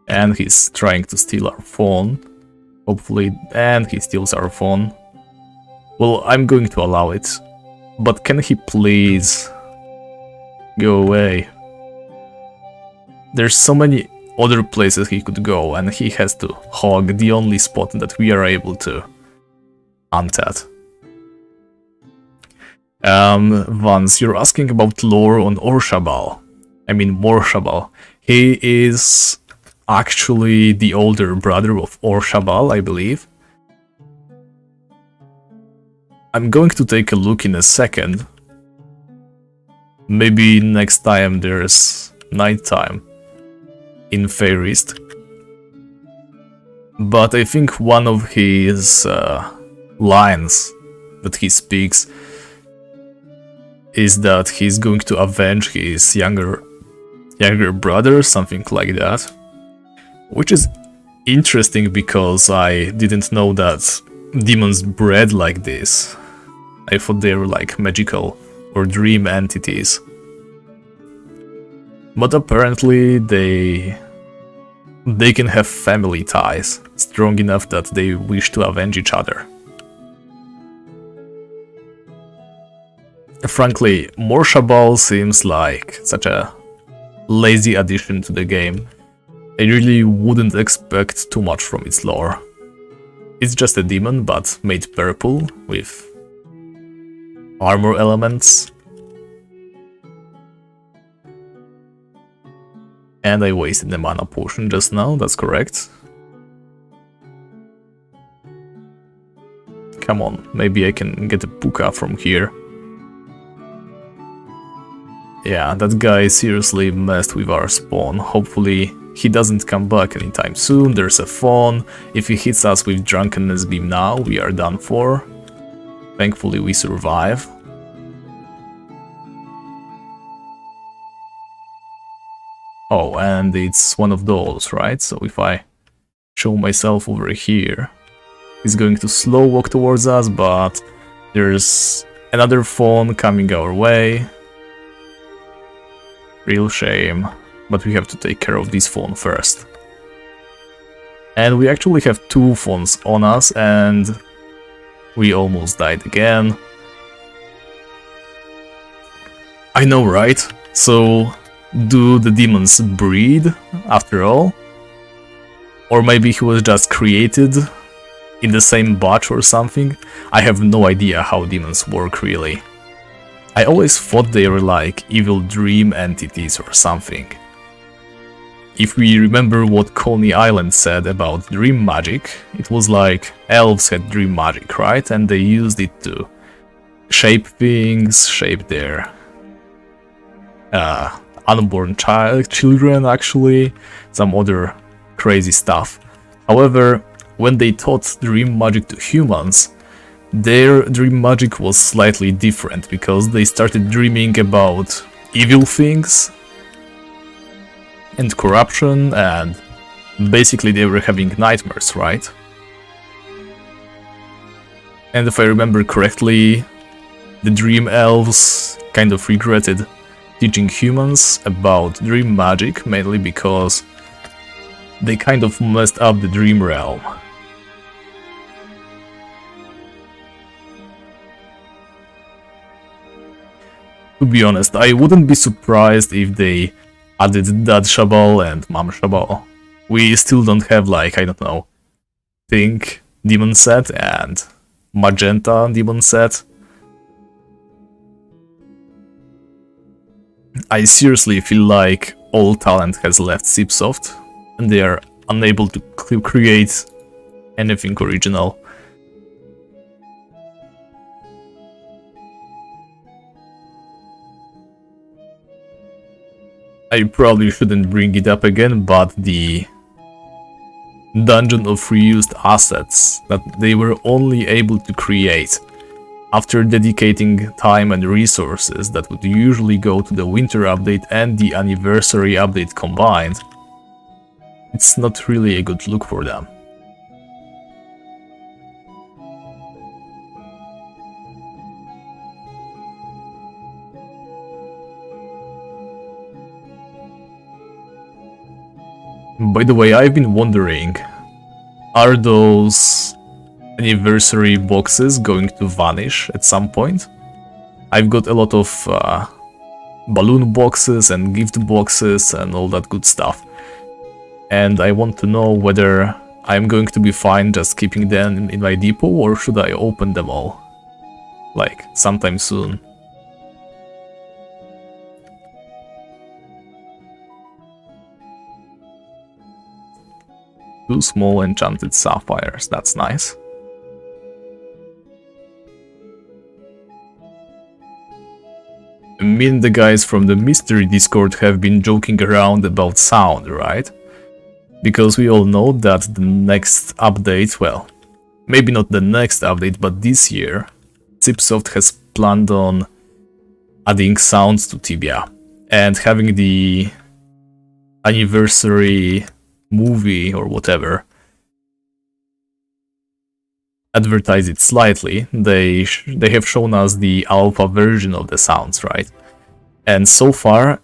And he's trying to steal our phone. Hopefully, and he steals our phone. Well, I'm going to allow it. But can he please go away? There's so many other places he could go, and he has to hog the only spot that we are able to hunt at. Vance, you're asking about lore on Orshabal. I mean Morshabal. He is actually the older brother of Orshabal, I believe. I'm going to take a look in a second. Maybe next time there's nighttime in Feyrist. But I think one of his lines that he speaks is that he's going to avenge his younger brother, something like that. Which is interesting because I didn't know that demons bred like this. I thought they were like magical or dream entities. But apparently they can have family ties strong enough that they wish to avenge each other. Frankly, Morshabal seems like such a lazy addition to the game. I really wouldn't expect too much from its lore. It's just a demon, but made purple, with armor elements. And I wasted the mana potion just now, that's correct. Come on, maybe I can get a puka from here. Yeah, that guy seriously messed with our spawn. Hopefully he doesn't come back anytime soon. There's a phone. If he hits us with drunkenness beam now, we are done for. Thankfully we survive. Oh, and it's one of those, right? So if I show myself over here, he's going to slow walk towards us, but there's another phone coming our way. Real shame, but we have to take care of this phone first. And we actually have two phones on us, and we almost died again. I know, right? So, do the demons breed, after all? Or maybe he was just created in the same batch or something? I have no idea how demons work, really. I always thought they were like evil dream entities or something. If we remember what Coney Island said about dream magic, it was like elves had dream magic, right? And they used it to shape things, shape their unborn children, actually, some other crazy stuff. However, when they taught dream magic to humans, their dream magic was slightly different, because they started dreaming about evil things and corruption, and basically they were having nightmares, right? And if I remember correctly, the dream elves kind of regretted teaching humans about dream magic, mainly because they kind of messed up the dream realm. To be honest, I wouldn't be surprised if they added Dad Shabal and Mom Shabal. We still don't have, like, I don't know, Pink Demon Set and Magenta Demon Set. I seriously feel like all talent has left Cipsoft, and they are unable to create anything original. I probably shouldn't bring it up again, but the Dungeon of Reused Assets that they were only able to create after dedicating time and resources that would usually go to the winter update and the anniversary update combined, it's not really a good look for them. By the way, I've been wondering, are those anniversary boxes going to vanish at some point? I've got a lot of balloon boxes and gift boxes and all that good stuff. And I want to know whether I'm going to be fine just keeping them in my depot, or should I open them all? Like, sometime soon. Two small enchanted sapphires, that's nice. Me and the guys from the Mystery Discord have been joking around about sound, right? Because we all know that the next update, well, maybe not the next update, but this year, Cipsoft has planned on adding sounds to Tibia and having the anniversary movie or whatever advertise it slightly. They have shown us the alpha version of the sounds, right? And so far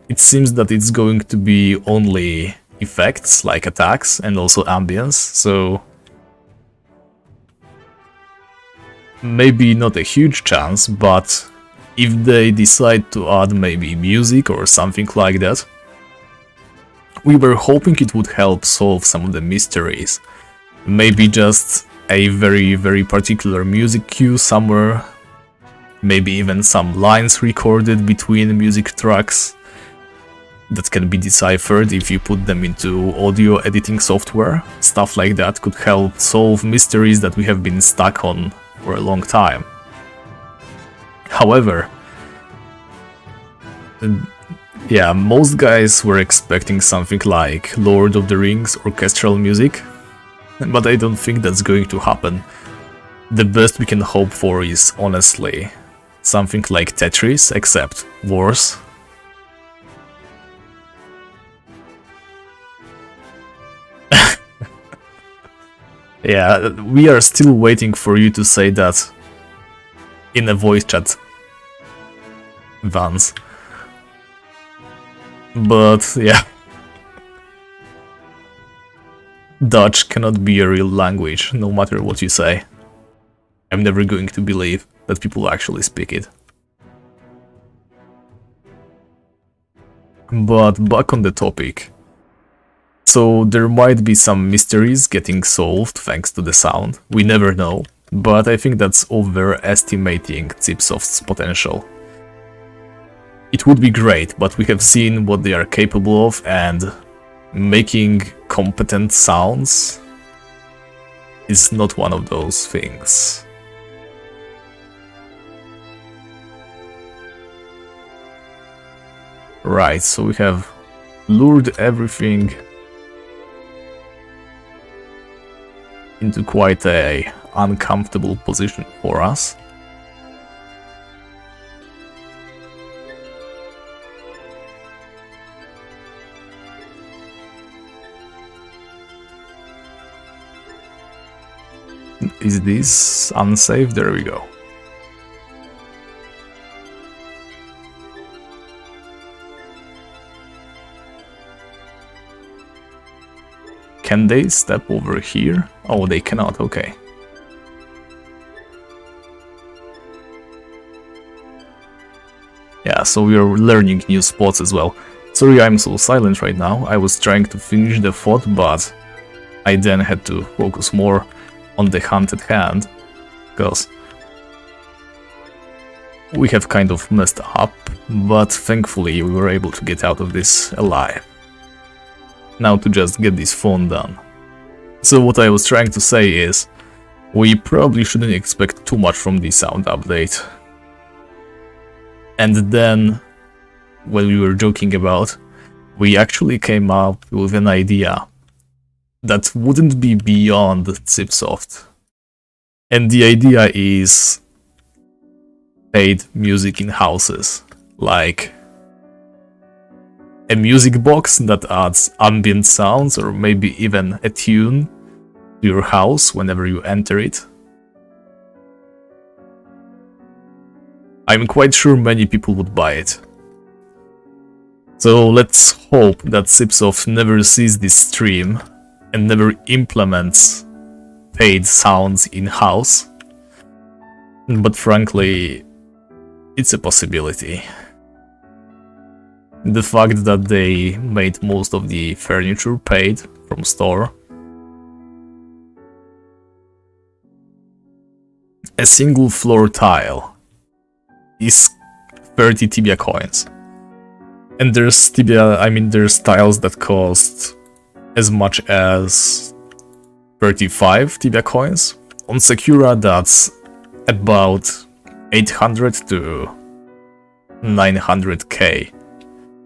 it seems that it's going to be only effects like attacks and also ambience, so maybe not a huge chance, but if they decide to add maybe music or something like that, We were hoping it would help solve some of the mysteries. Maybe just a very particular music cue somewhere. Maybe even some lines recorded between music tracks that can be deciphered if you put them into audio editing software. Stuff like that could help solve mysteries that we have been stuck on for a long time. However, yeah, most guys were expecting something like Lord of the Rings orchestral music, but I don't think that's going to happen. The best we can hope for is, honestly, something like Tetris, except worse. Yeah, we are still waiting for you to say that in a voice chat, Vance. But yeah, Dutch cannot be a real language, no matter what you say. I'm never going to believe that people actually speak it. But back on the topic. So there might be some mysteries getting solved thanks to the sound, we never know, but I think that's overestimating Chipsoft's potential. It would be great, but we have seen what they are capable of, and making competent sounds is not one of those things. Right, so we have lured everything into quite a uncomfortable position for us. Is this unsafe? There we go. Can they step over here? Oh, they cannot, okay. Yeah, so we are learning new spots as well. Sorry I'm so silent right now, I was trying to finish the thought, but I then had to focus more on the hunt at hand, because we have kind of messed up, but thankfully we were able to get out of this alive. Now to just get this phone done. So what I was trying to say is, we probably shouldn't expect too much from the sound update. And then, when we were joking about, we actually came up with an idea that wouldn't be beyond Chipsoft. And the idea is paid music in houses, like a music box that adds ambient sounds or maybe even a tune to your house whenever you enter it. I'm quite sure many people would buy it. So let's hope that Chipsoft never sees this stream and never implements paid sounds in-house. But frankly, it's a possibility. The fact that they made most of the furniture paid from store. A single floor tile is 30 Tibia coins. And there's there's tiles that cost as much as 35 Tibia coins. On Secura that's about 800 to 900k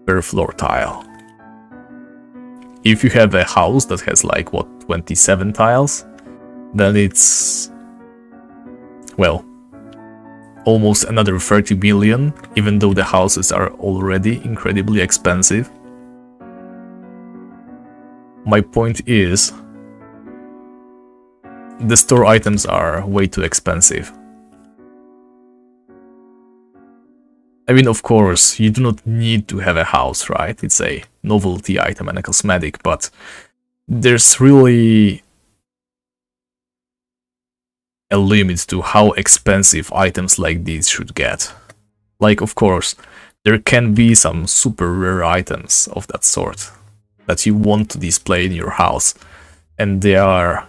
per floor tile. If you have a house that has like, what, 27 tiles, then it's, well, almost another 30 million, even though the houses are already incredibly expensive. My point is, the store items are way too expensive. I mean, of course, you do not need to have a house, right? It's a novelty item and a cosmetic, but there's really a limit to how expensive items like these should get. Like, of course, there can be some super rare items of that sort. that you want to display in your house, and they are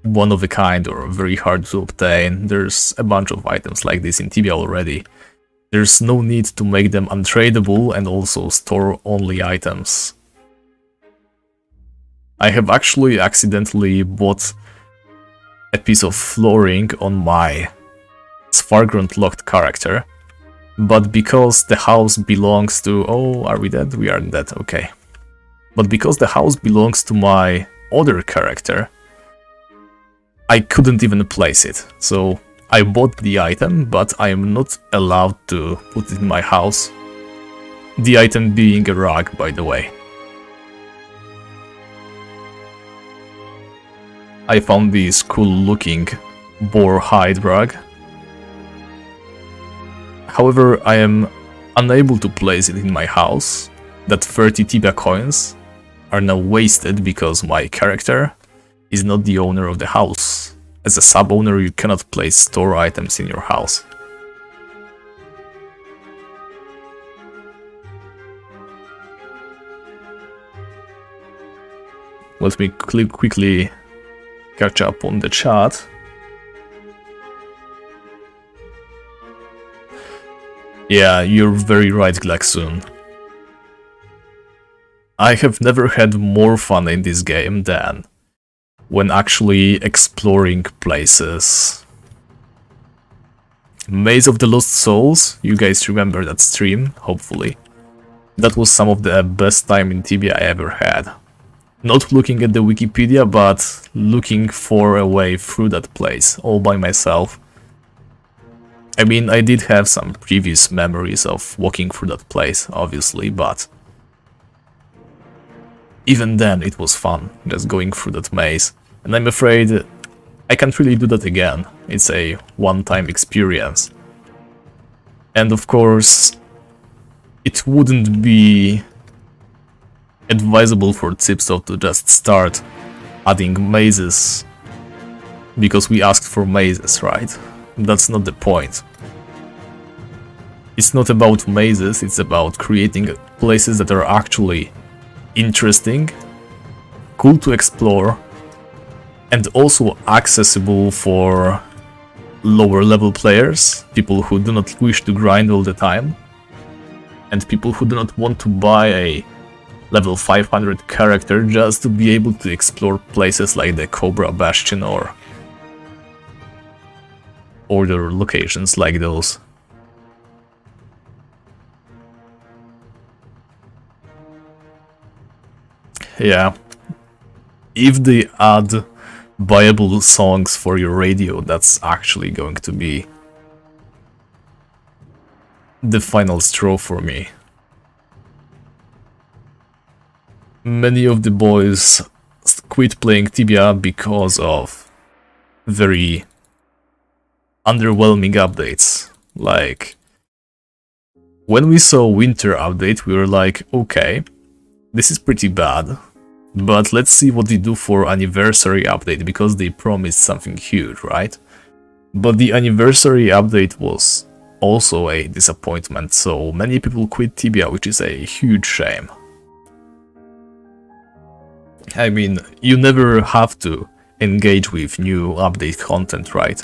one of a kind or very hard to obtain. There's a bunch of items like this in Tibia already. There's no need to make them untradeable and also store only items. I have actually accidentally bought a piece of flooring on my Svargrund locked character, but because the house belongs to... Oh, are we dead? We are dead, okay. But because the house belongs to my other character, I couldn't even place it. So I bought the item, but I am not allowed to put it in my house. The item being a rug, by the way. I found this cool looking boar hide rug. However, I am unable to place it in my house. That 30 Tibia coins are now wasted because my character is not the owner of the house. As a sub-owner, you cannot place store items in your house. Let me quickly catch up on the chat. Yeah, you're very right, Glaxoon. I have never had more fun in this game than when actually exploring places. Maze of the Lost Souls, you guys remember that stream, hopefully. That was some of the best time in Tibia I ever had. Not looking at the Wikipedia, but looking for a way through that place, all by myself. I mean, I did have some previous memories of walking through that place, obviously, but even then it was fun, just going through that maze. And I'm afraid I can't really do that again. It's a one-time experience. And of course, it wouldn't be advisable for Zipstop to just start adding mazes because we asked for mazes, right? That's not the point. It's not about mazes, it's about creating places that are actually interesting, cool to explore, and also accessible for lower level players, people who do not wish to grind all the time, and people who do not want to buy a level 500 character just to be able to explore places like the Cobra Bastion or other locations like those. Yeah, if they add viable songs for your radio, that's actually going to be the final straw for me. Many of the boys quit playing Tibia because of very underwhelming updates. Like, when we saw Winter update, we were like, okay, this is pretty bad, but let's see what they do for Anniversary update, because they promised something huge, right? But the Anniversary update was also a disappointment, so many people quit Tibia, which is a huge shame. I mean, you never have to engage with new update content, right?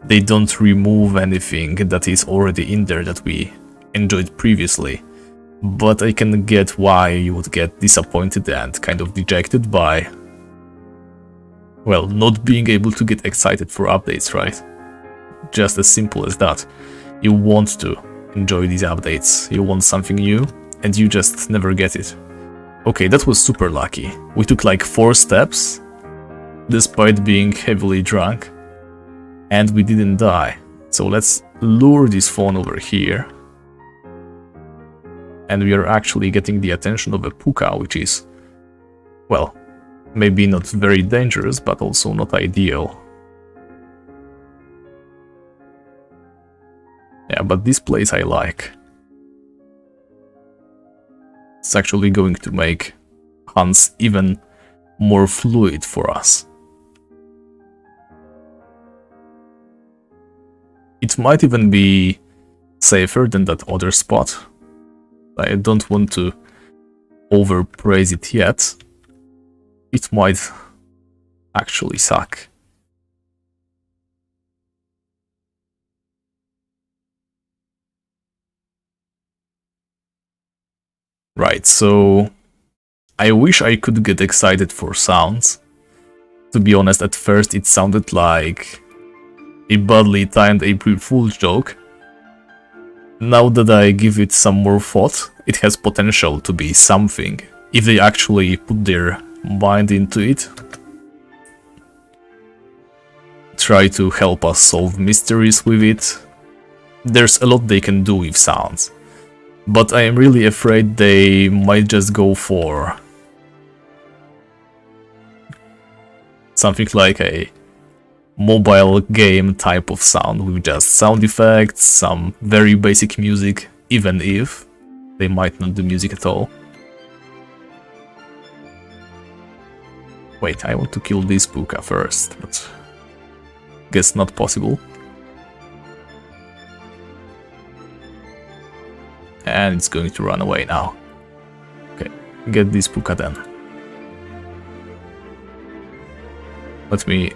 They don't remove anything that is already in there that we enjoyed previously. But I can get why you would get disappointed and kind of dejected by, well, not being able to get excited for updates, right? Just as simple as that. You want to enjoy these updates, you want something new, and you just never get it. Okay, that was super lucky. We took like 4 steps, despite being heavily drunk, and we didn't die. So let's lure this phone over here. And we are actually getting the attention of a puka, which is, well, maybe not very dangerous, but also not ideal. Yeah, but this place I like. It's actually going to make hunts even more fluid for us. It might even be safer than that other spot. I don't want to overpraise it yet. It might actually suck. Right, so I wish I could get excited for sounds. To be honest, at first it sounded like a badly timed April Fool's joke. Now that I give it some more thought, it has potential to be something, if they actually put their mind into it. Try to help us solve mysteries with it. There's a lot they can do with sounds. But I am really afraid they might just go for something like a mobile game type of sound with just sound effects, some very basic music, even if they might not do music at all. Wait, I want to kill this puka first, but guess not possible. And it's going to run away now. Okay, get this puka then. Let me...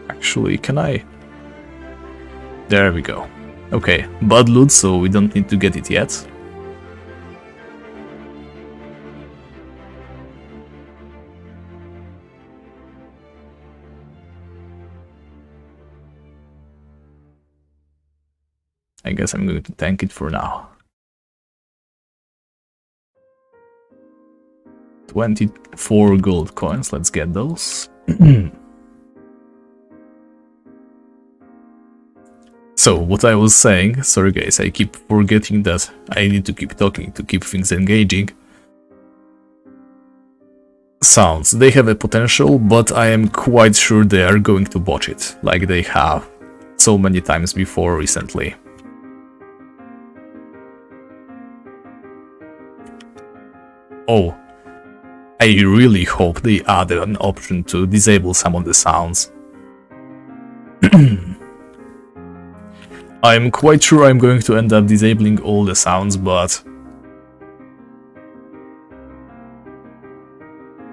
Actually, can I? There we go. Okay, bad loot, so we don't need to get it yet. I guess I'm going to tank it for now. 24 gold coins, let's get those. So, what I was saying, sorry guys, I keep forgetting that I need to keep talking to keep things engaging. Sounds, they have a potential, but I am quite sure they are going to botch it, like they have so many times before recently. Oh, I really hope they add an option to disable some of the sounds. I'm quite sure I'm going to end up disabling all the sounds, but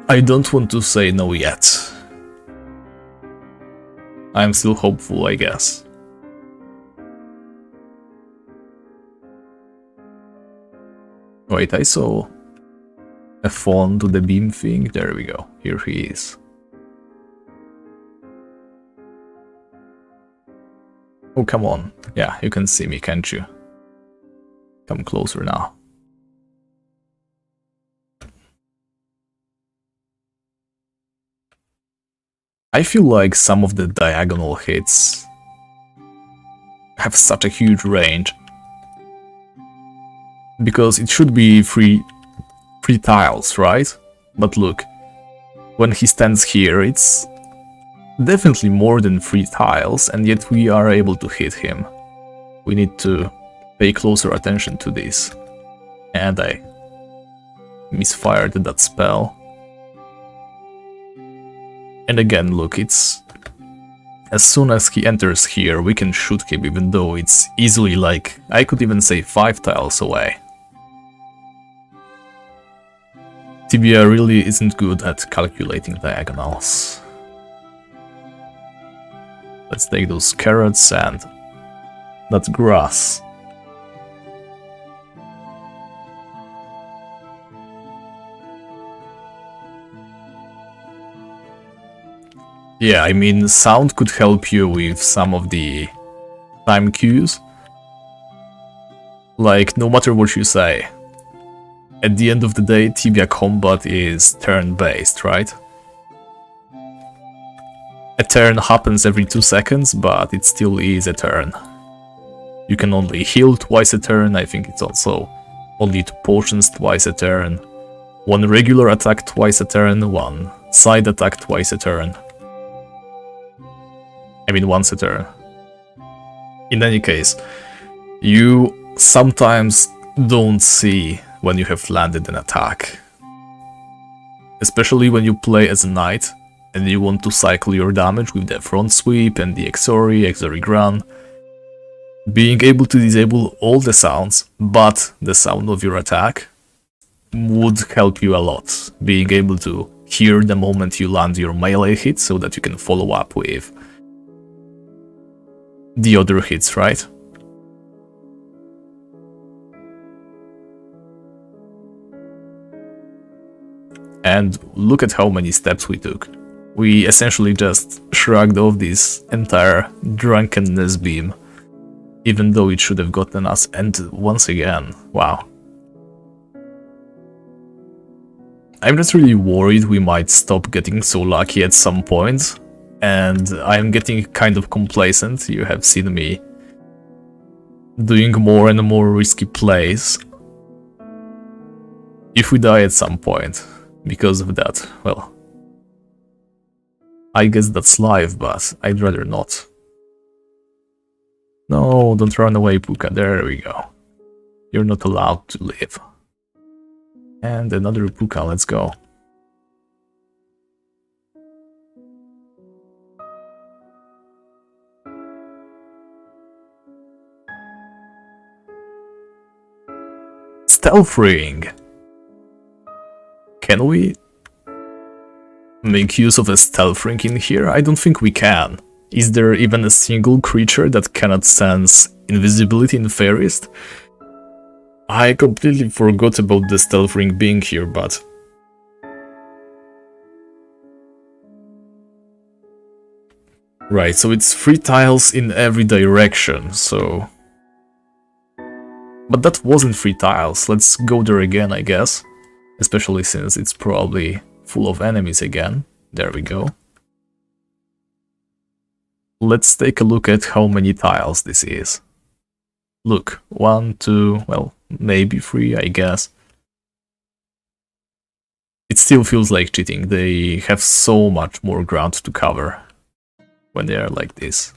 I don't want to say no yet. I'm still hopeful, I guess. Wait, I saw a phone to the beam thing. There we go. Here he is. Oh, come on. Yeah, you can see me, can't you? Come closer now. I feel like some of the diagonal hits have such a huge range. Because it should be three tiles, right? But look, when he stands here, it's definitely more than 3 tiles, and yet we are able to hit him. We need to pay closer attention to this. And I misfired that spell. And again, look, it's... As soon as he enters here, we can shoot him, even though it's easily like... I could even say 5 tiles away. Tibia really isn't good at calculating diagonals. Let's take those carrots and that grass. Yeah, I mean, sound could help you with some of the time cues. Like, no matter what you say, at the end of the day, Tibia combat is turn-based, right? A turn happens every 2 seconds, but it still is a turn. You can only heal twice a turn, I think it's also only 2 potions twice a turn, 1 regular attack twice a turn, 1 side attack twice a turn. I mean once a turn. In any case, you sometimes don't see when you have landed an attack. Especially when you play as a knight, and you want to cycle your damage with the front sweep and the exorcic run. Being able to disable all the sounds, but the sound of your attack, would help you a lot, being able to hear the moment you land your melee hit so that you can follow up with the other hits, right? And look at how many steps we took. We essentially just shrugged off this entire drunkenness beam, even though it should have gotten us, and once again, wow. I'm just really worried we might stop getting so lucky at some point, and I'm getting kind of complacent. You have seen me doing more and more risky plays. If we die at some point because of that, well, I guess that's life, but I'd rather not. No, don't run away, Puka. There we go. You're not allowed to live. And another Puka, let's go. Stealth ring. Can we make use of a stealth ring in here? I don't think we can. Is there even a single creature that cannot sense invisibility in Feyrist? I completely forgot about the stealth ring being here, but... Right, so it's 3 tiles in every direction, so... But that wasn't 3 tiles, let's go there again, I guess. Especially since it's probably full of enemies again. There we go. Let's take a look at how many tiles this is. Look, 1, 2, well, maybe 3, I guess. It still feels like cheating. They have so much more ground to cover when they are like this.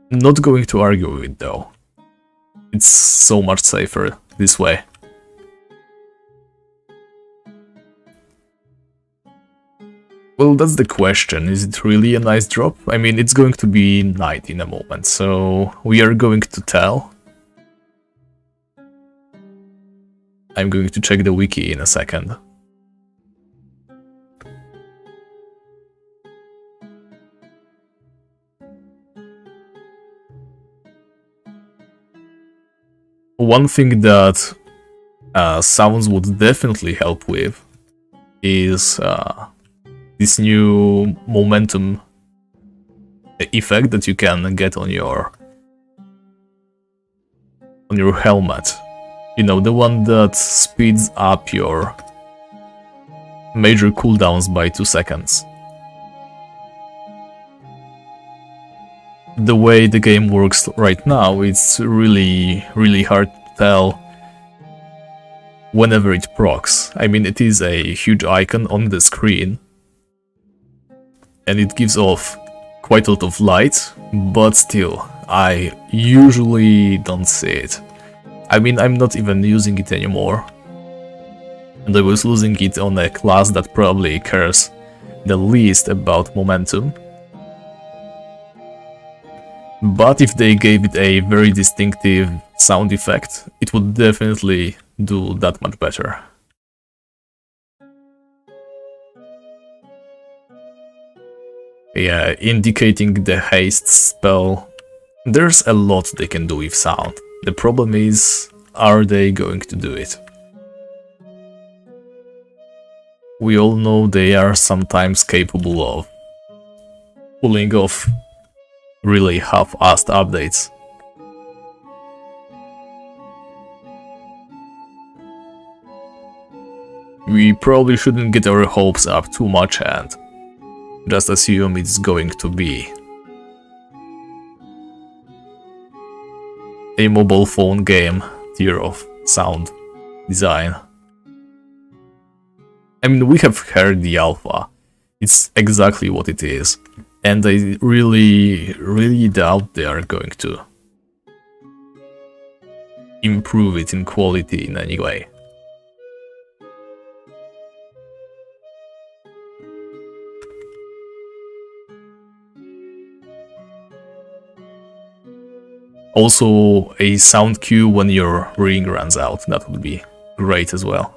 Not going to argue with it though. It's so much safer this way. Well, that's the question. Is it really a nice drop? I mean, it's going to be night in a moment, so we are going to tell. I'm going to check the wiki in a second. One thing that sounds would definitely help with is this new momentum effect that you can get on your helmet. You know, the one that speeds up your major cooldowns by 2 seconds. The way the game works right now, it's really hard to tell whenever it procs. I mean, it is a huge icon on the screen, and it gives off quite a lot of light, but still, I usually don't see it. I mean, I'm not even using it anymore, and I was losing it on a class that probably cares the least about momentum. But if they gave it a very distinctive sound effect, it would definitely do that much better. Yeah, indicating the haste spell. There's a lot they can do with sound. The problem is, are they going to do it? We all know they are sometimes capable of pulling off really half-assed updates. We probably shouldn't get our hopes up too much and just assume it's going to be a mobile phone game tier of sound design. I mean, we have heard the alpha. It's exactly what it is. And I really doubt they are going to improve it in quality in any way. Also, a sound cue when your ring runs out, that would be great as well.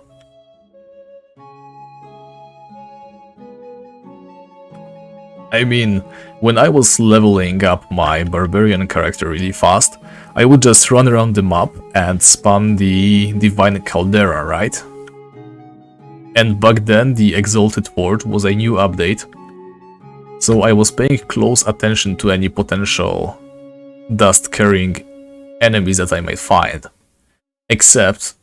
I mean, when I was leveling up my barbarian character really fast, I would just run around the map and spam the Divine Caldera, right? And back then the Exalted Ward was a new update, so I was paying close attention to any potential dust-carrying enemies that I might find. Except,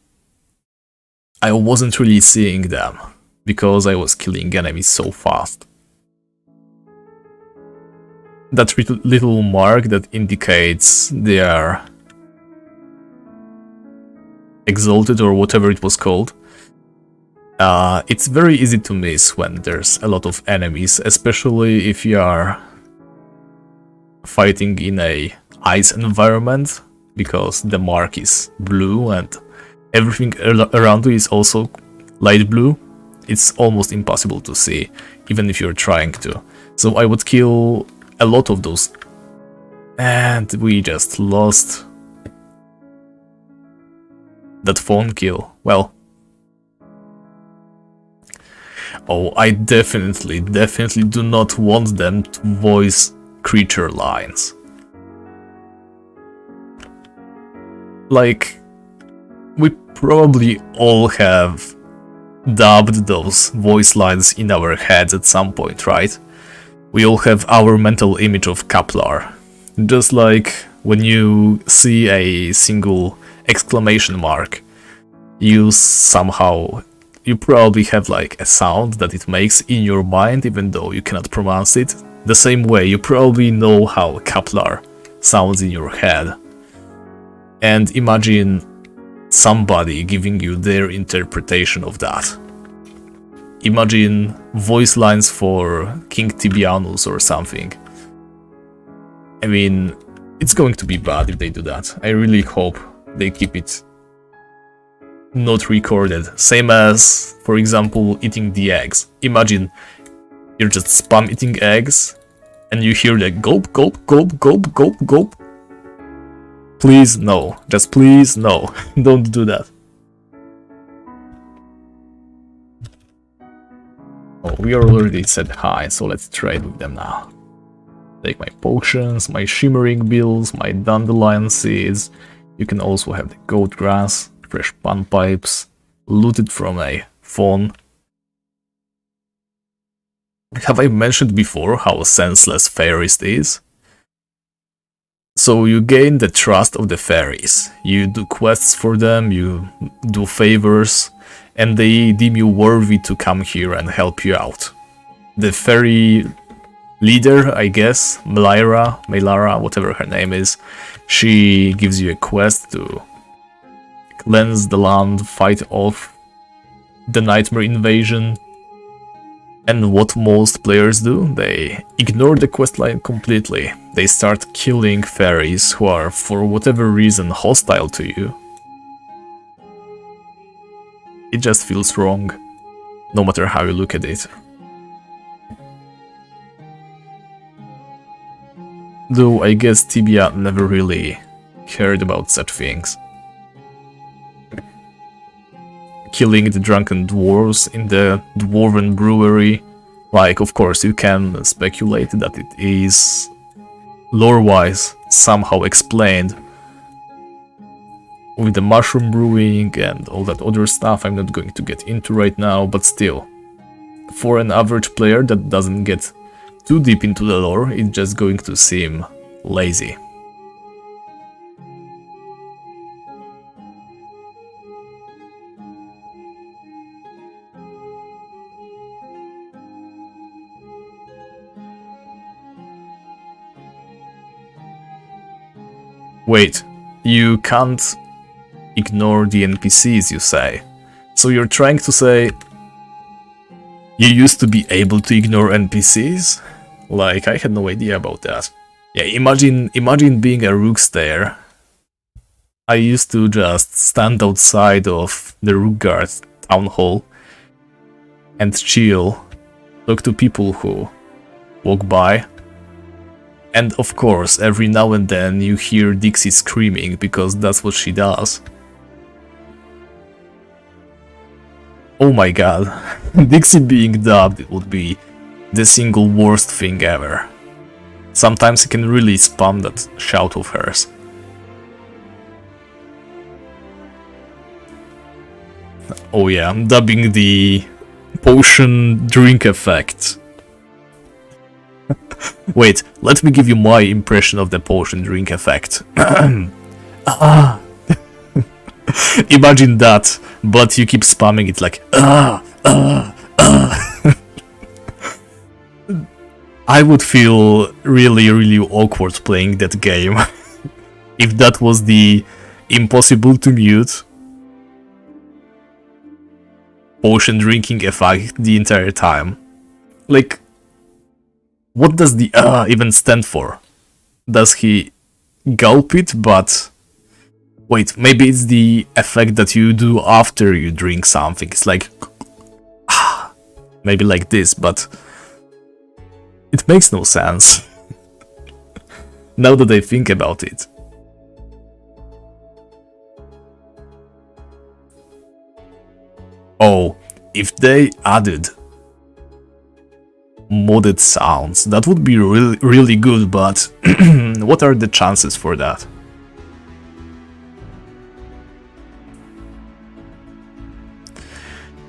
I wasn't really seeing them, because I was killing enemies so fast. That little mark that indicates they are exalted or whatever it was called, it's very easy to miss when there's a lot of enemies, especially if you are fighting in a ice environment, because the mark is blue and everything around you is also light blue. It's almost impossible to see, even if you're trying to. So I would kill a lot of those, and we just lost that phone kill. Well, oh, I definitely do not want them to voice creature lines. Like, we probably all have dubbed those voice lines in our heads at some point, right? We all have our mental image of Kepler. Just like when you see a single exclamation mark, you probably have like a sound that it makes in your mind, even though you cannot pronounce it. The same way, you probably know how Kepler sounds in your head. And imagine somebody giving you their interpretation of that. Imagine voice lines for King Tibianus or something. I mean, it's going to be bad if they do that. I really hope they keep it not recorded. Same as, for example, eating the eggs. Imagine you're just spam eating eggs and you hear the gulp, gulp, gulp, gulp, gulp, gulp. Please no. Just please no. Don't do that. Oh, we already said hi, so let's trade with them now. Take my potions, my shimmering bills, my dandelion seeds. You can also have the goat grass, fresh pan pipes, looted from a fawn. Have I mentioned before how senseless Feyrist is? So you gain the trust of the fairies. You do quests for them, you do favors, and they deem you worthy to come here and help you out. The fairy leader, I guess, Melara, whatever her name is, she gives you a quest to cleanse the land, fight off the nightmare invasion. And what most players do, they ignore the questline completely. They start killing fairies who are, for whatever reason, hostile to you. It just feels wrong, no matter how you look at it. Though I guess Tibia never really cared about such things. Killing the drunken dwarves in the dwarven brewery, like, of course, you can speculate that it is lore-wise somehow explained with the mushroom brewing and all that other stuff I'm not going to get into right now, but still, for an average player that doesn't get too deep into the lore, it's just going to seem lazy. Wait, you can't ignore the NPCs, you say? So you're trying to say you used to be able to ignore NPCs? Like, I had no idea about that. Yeah, imagine being a Rookstayer. I used to just stand outside of the Rookguard town hall and chill, talk to people who walk by, And of course, every now and then you hear Dixie screaming, because that's what she does. Oh my god, Dixie being dubbed would be the single worst thing ever. Sometimes you can really spam that shout of hers. Oh yeah, I'm dubbing the potion drink effect. Wait, let me give you my impression of the potion drink effect. Imagine that, but you keep spamming it like I would feel really awkward playing that game if that was the impossible to mute potion drinking effect the entire time. Like, what does the even stand for? Does he gulp it? But wait, maybe it's the effect that you do after you drink something. It's like maybe like this, but it makes no sense now that I think about it. Oh, if they added modded sounds, that would be really good, but what are the chances for that?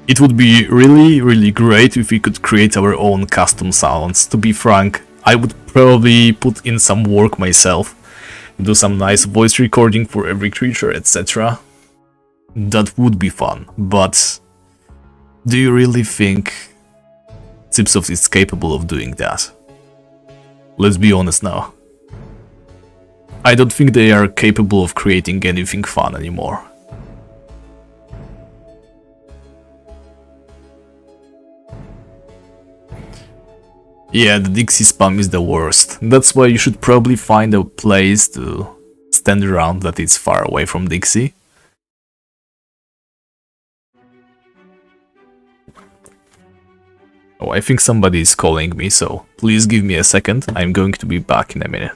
It would be really great if we could create our own custom sounds. To be frank, I would probably put in some work myself, do some nice voice recording for every creature, etc. That would be fun, but do you really think Tipsoft is capable of doing that? Let's be honest now. I don't think they are capable of creating anything fun anymore. Yeah, the Dixie spam is the worst. That's why you should probably find a place to stand around that is far away from Dixie. Oh, I think somebody is calling me, so please give me a second. I'm going to be back in a minute.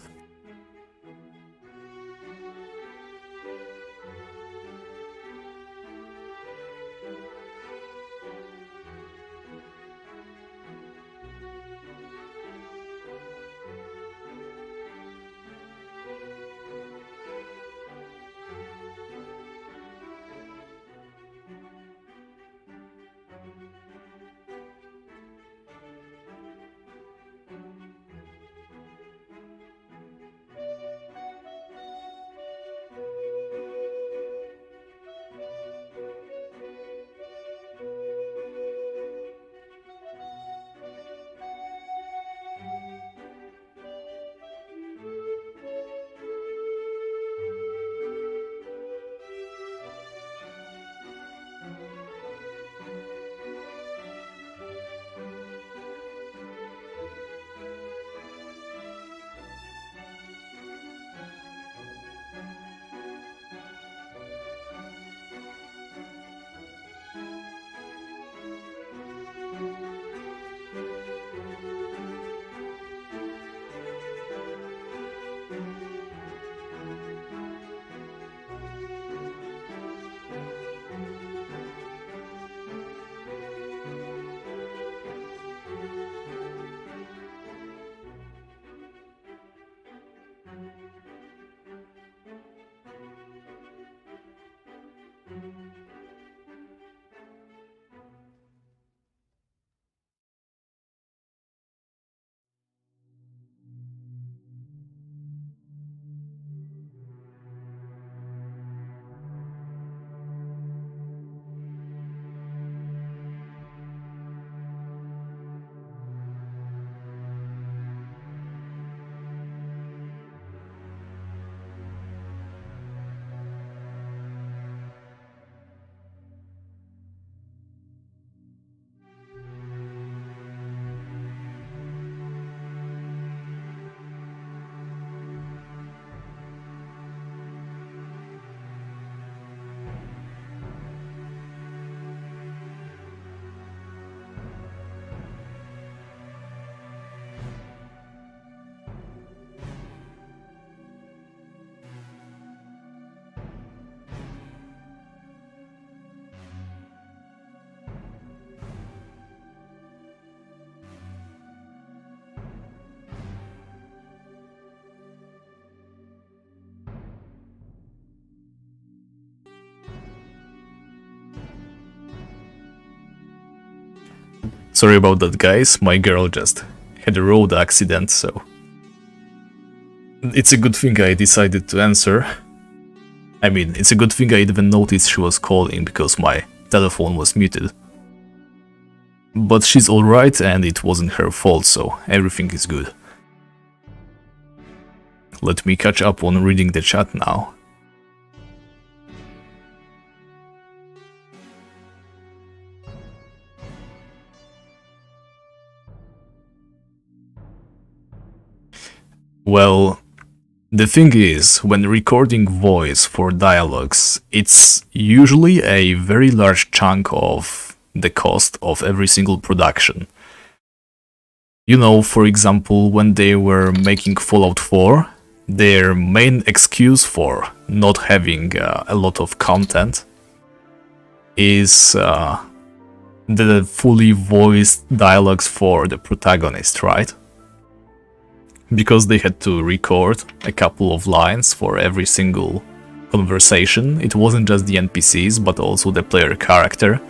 Sorry about that, guys. My girl just had a road accident, so it's a good thing I decided to answer. I mean, it's a good thing I even noticed she was calling because my telephone was muted. But she's alright and it wasn't her fault, so everything is good. Let me catch up on reading the chat now. Well, the thing is, when recording voice for dialogues, it's usually a very large chunk of the cost of every single production. You know, for example, when they were making Fallout 4, their main excuse for not having a lot of content is the fully voiced dialogues for the protagonist, right? Because they had to record a couple of lines for every single conversation. It wasn't just the NPCs, but also the player character.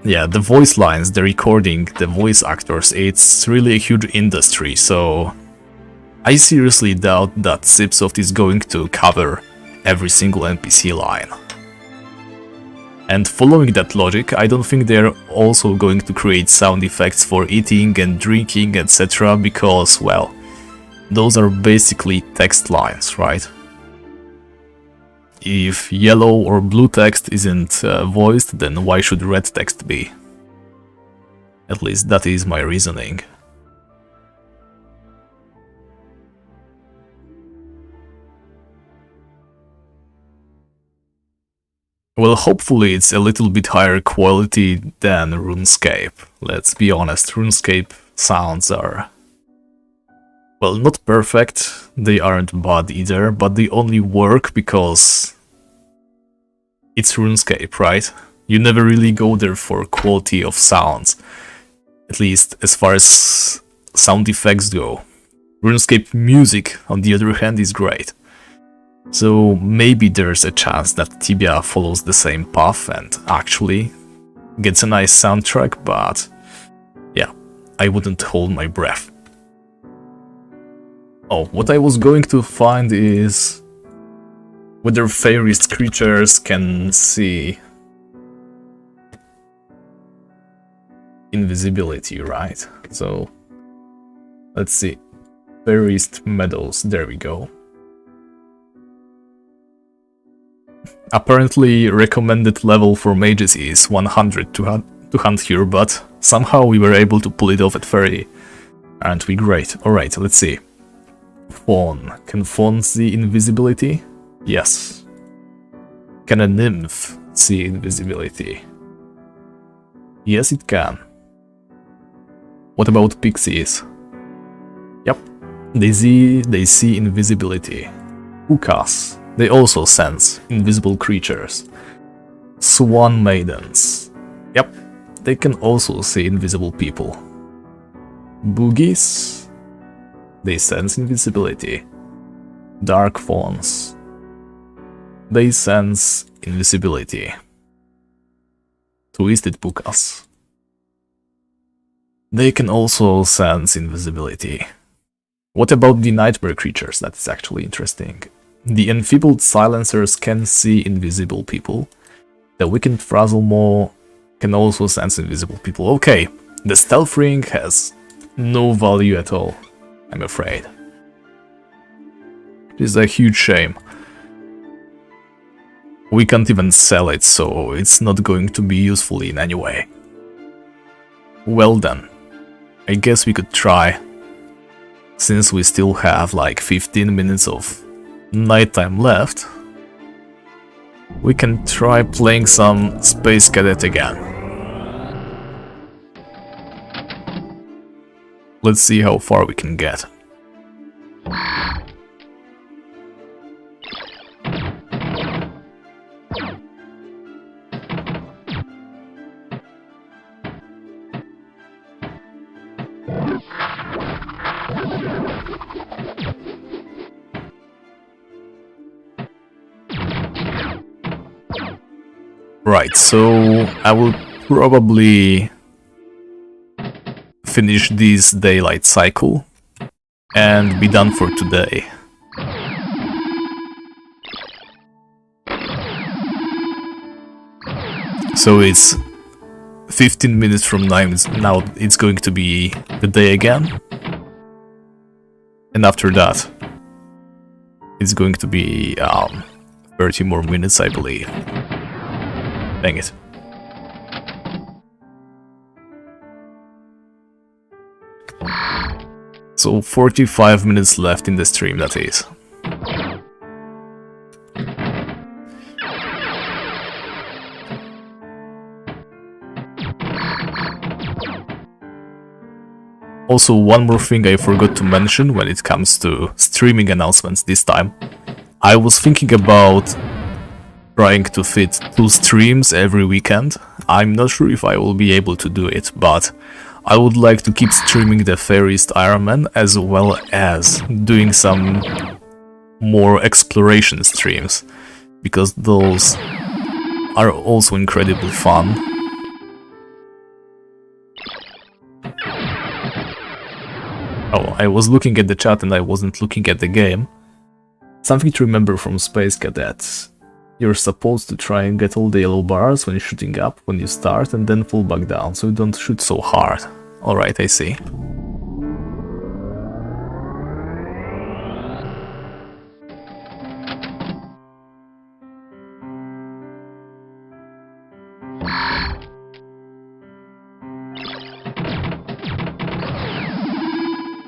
Yeah, the voice lines, the recording, the voice actors, it's really a huge industry, so I seriously doubt that Cipsoft is going to cover every single NPC line. And following that logic, I don't think they're also going to create sound effects for eating and drinking, etc. because, well, those are basically text lines, right? If yellow or blue text isn't voiced, then why should red text be? At least that is my reasoning. Well, hopefully it's a little bit higher quality than RuneScape. Let's be honest, RuneScape sounds are, well, not perfect, they aren't bad either, but they only work because it's RuneScape, right? You never really go there for quality of sounds, at least as far as sound effects go. RuneScape music, on the other hand, is great. So maybe there's a chance that Tibia follows the same path and actually gets a nice soundtrack, but yeah, I wouldn't hold my breath. Oh, what I was going to find is whether Feyrist creatures can see invisibility, right? So let's see. Feyrist meadows, there we go. Apparently recommended level for mages is 100 to hunt here, but somehow we were able to pull it off at Fairy. Aren't we great? Alright, let's see. Fawn. Can Fawn see invisibility? Yes. Can a nymph see invisibility? Yes, it can. What about pixies? Yep, they see invisibility. Ukas. They also sense invisible creatures. Swan maidens. Yep, they can also see invisible people. Boogies. They sense invisibility. Dark fawns. They sense invisibility. Twisted pukas. They can also sense invisibility. What about the nightmare creatures? That is actually interesting. The enfeebled silencers can see invisible people. The weakened Frazzlemaw can also sense invisible people. Okay, the stealth ring has no value at all, I'm afraid. It is a huge shame. We can't even sell it, so it's not going to be useful in any way. Well then, I guess we could try. Since we still have like 15 minutes of nighttime left, we can try playing some Space Cadet again. Let's see how far we can get. Right, so I will probably finish this daylight cycle and be done for today. So it's 15 minutes from now it's going to be the day again. And after that, it's going to be 30 more minutes, I believe. Dang it. So 45 minutes left in the stream, that is. Also, one more thing I forgot to mention when it comes to streaming announcements this time. I was thinking about trying to fit 2 streams every weekend. I'm not sure if I will be able to do it, but I would like to keep streaming the Feyrist Ironman as well as doing some more exploration streams, because those are also incredibly fun. Oh, I was looking at the chat and I wasn't looking at the game. Something to remember from Space Cadet. You're supposed to try and get all the yellow bars when you're shooting up when you start and then fall back down, so you don't shoot so hard. Alright, I see.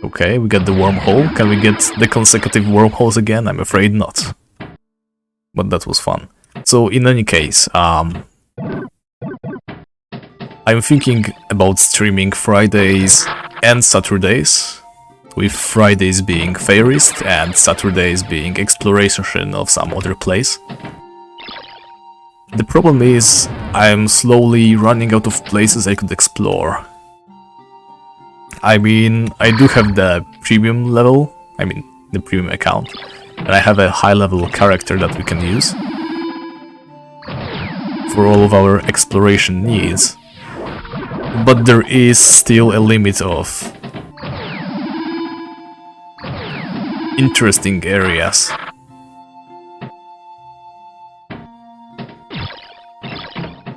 Okay, we got the wormhole. Can we get the consecutive wormholes again? I'm afraid not. But that was fun. So, in any case, I'm thinking about streaming Fridays and Saturdays, with Fridays being Feyrist and Saturdays being exploration of some other place. The problem is, I'm slowly running out of places I could explore. I mean, I do have the premium level, the premium account, and I have a high level character that we can use for all of our exploration needs. But there is still a limit of interesting areas.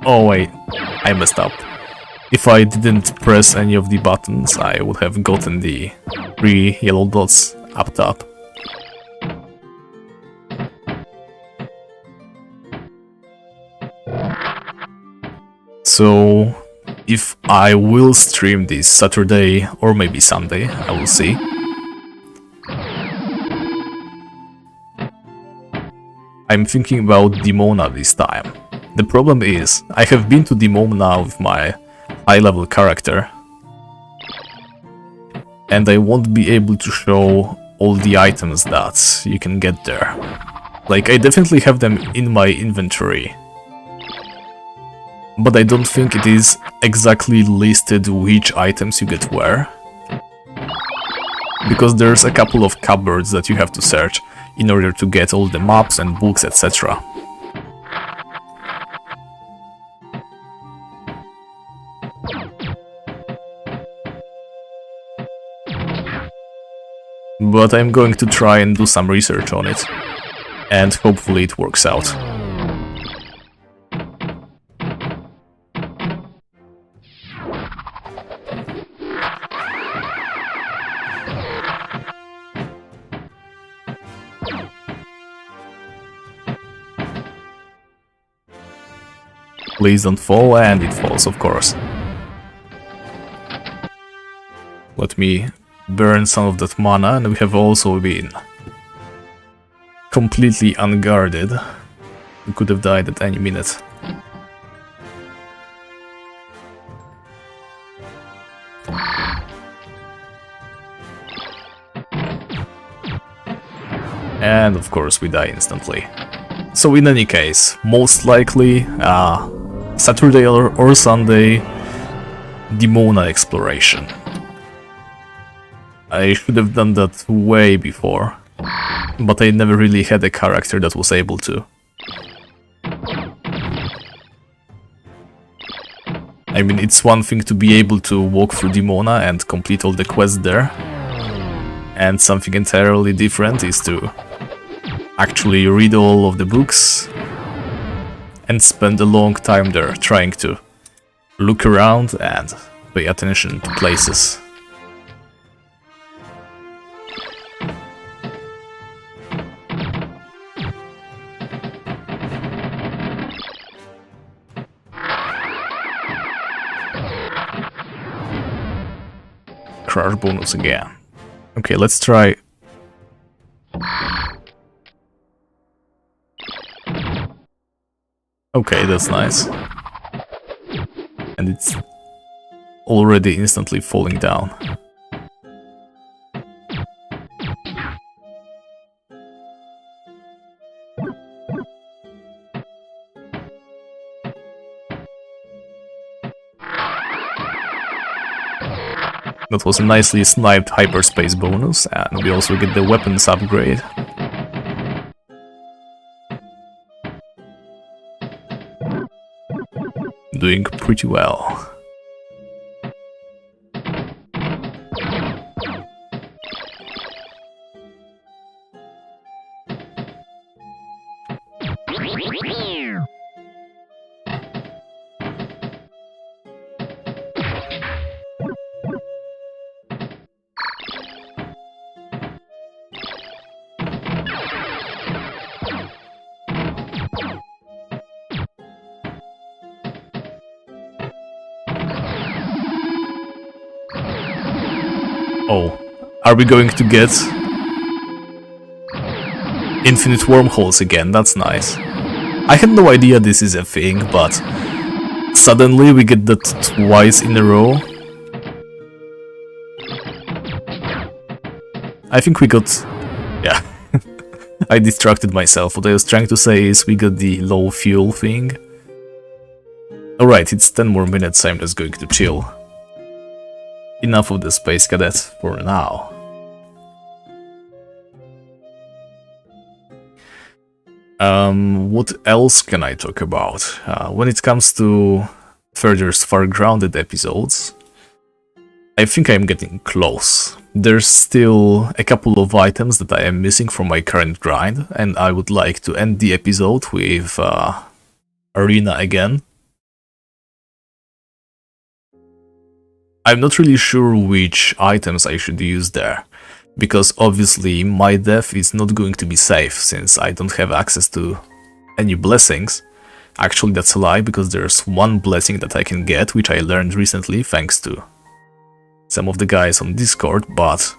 Oh wait, I messed up. If I didn't press any of the buttons, I would have gotten the 3 yellow dots up top. So, if I will stream this Saturday or maybe Sunday, I will see. I'm thinking about Dimona this time. The problem is, I have been to Dimona with my high-level character, and I won't be able to show all the items that you can get there. Like, I definitely have them in my inventory, but I don't think it is exactly listed which items you get where, because there's a couple of cupboards that you have to search in order to get all the maps and books, etc. But I'm going to try and do some research on it, and hopefully it works out. Please don't fall, and it falls, of course. Let me burn some of that mana, and we have also been completely unguarded. We could have died at any minute. And of course we die instantly. So in any case, most likely Saturday or Sunday, Dimona exploration. I should have done that way before, but I never really had a character that was able to. I mean, it's one thing to be able to walk through Dimona and complete all the quests there, and something entirely different is to actually read all of the books and spend a long time there trying to look around and pay attention to places. Crash bonus again. Okay, let's try. Okay, that's nice. And it's already instantly falling down. That was a nicely sniped hyperspace bonus, and we also get the weapons upgrade. Doing pretty well. Oh, are we going to get infinite wormholes again? That's nice. I had no idea this is a thing, but suddenly we get that twice in a row. I think we got... yeah. I distracted myself. What I was trying to say is we got the low fuel thing. Alright, it's 10 more minutes, I'm just going to chill. Enough of the Space Cadet for now. What else can I talk about? When it comes to further far grounded episodes, I think I'm getting close. There's still a couple of items that I am missing from my current grind, and I would like to end the episode with Arena again. I'm not really sure which items I should use there, because obviously my death is not going to be safe since I don't have access to any blessings. Actually, that's a lie, because there's one blessing that I can get, which I learned recently thanks to some of the guys on Discord, but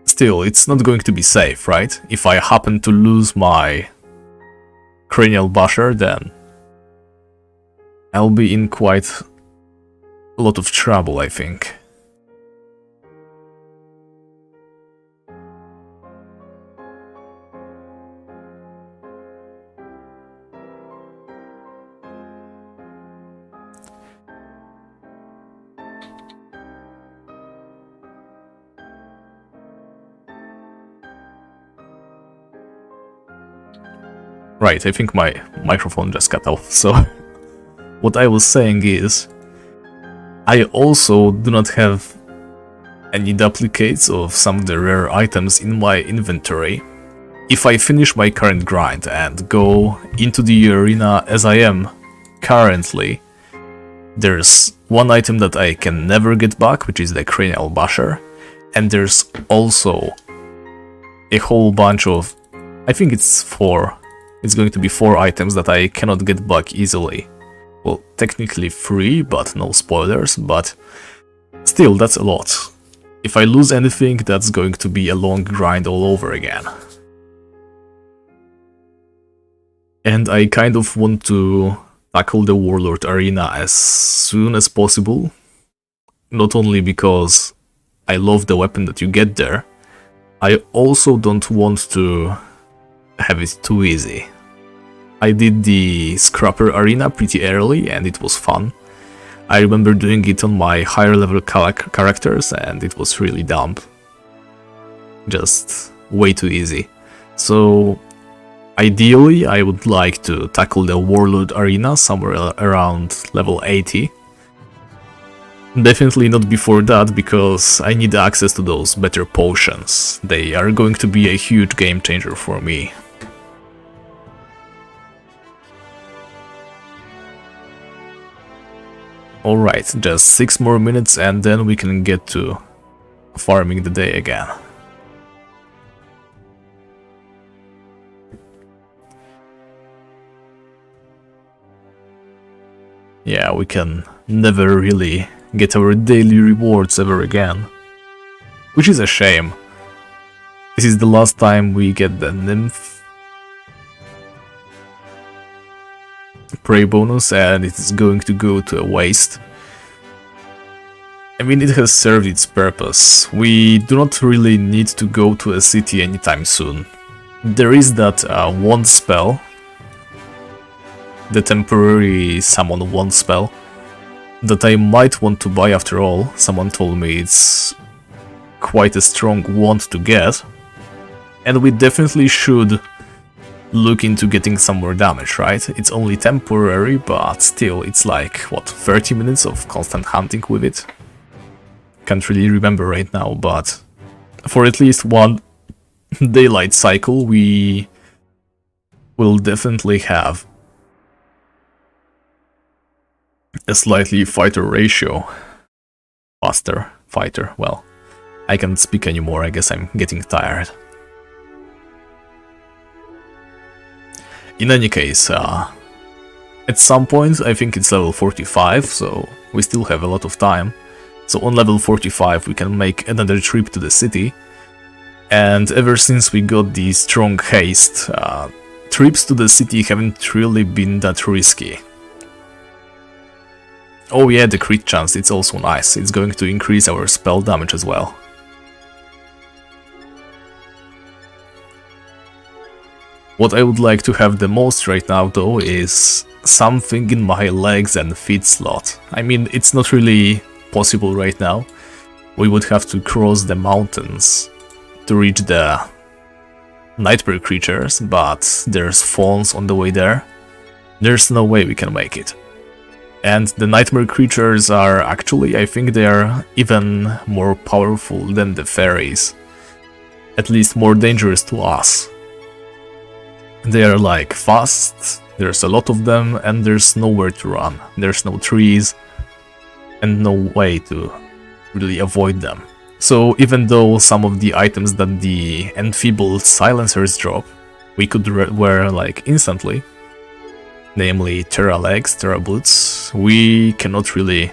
still, it's not going to be safe, right? If I happen to lose my cranial basher, then I'll be in quite a lot of trouble, I think. Right, I think my microphone just cut off, so what I was saying is I also do not have any duplicates of some of the rare items in my inventory. If I finish my current grind and go into the arena as I am currently, there's one item that I can never get back, which is the cranial basher, and there's also a whole bunch of, I think it's going to be 4 items that I cannot get back easily. Well, technically 3, but no spoilers, but still, that's a lot. If I lose anything, that's going to be a long grind all over again. And I kind of want to tackle the Warlord Arena as soon as possible. Not only because I love the weapon that you get there, I also don't want to have it too easy. I did the Scrapper Arena pretty early and it was fun. I remember doing it on my higher level characters and it was really dumb. Just way too easy. So Ideally, I would like to tackle the Warlord Arena somewhere around level 80. Definitely not before that, because I need access to those better potions. They are going to be a huge game changer for me. Alright, just 6 more minutes and then we can get to farming the day again. Yeah, we can never really get our daily rewards ever again. Which is a shame. This is the last time we get the Nymph prey bonus and it is going to go to a waste. I mean, it has served its purpose. We do not really need to go to a city anytime soon. There is that wand spell, the temporary summon wand spell, that I might want to buy after all. Someone told me it's quite a strong wand to get, and we definitely should look into getting some more damage, right? It's only temporary, but still, it's like, what, 30 minutes of constant hunting with it? Can't really remember right now, but for at least one daylight cycle, we will definitely have a slightly fighter ratio. Faster fighter, well, I can't speak anymore, I guess I'm getting tired. In any case, at some point, I think it's level 45, so we still have a lot of time. So on level 45 we can make another trip to the city, and ever since we got the strong haste, trips to the city haven't really been that risky. Oh yeah, the crit chance, it's also nice, it's going to increase our spell damage as well. What I would like to have the most right now though is something in my legs and feet slot. I mean, it's not really possible right now. We would have to cross the mountains to reach the nightmare creatures, but there's fawns on the way there. There's no way we can make it. And the nightmare creatures are actually, I think they are even more powerful than the fairies. At least more dangerous to us. They are like fast, there's a lot of them, and there's nowhere to run. There's no trees, and no way to really avoid them. So even though some of the items that the enfeebled silencers drop, we could wear like instantly, namely Terra legs, Terra boots, we cannot really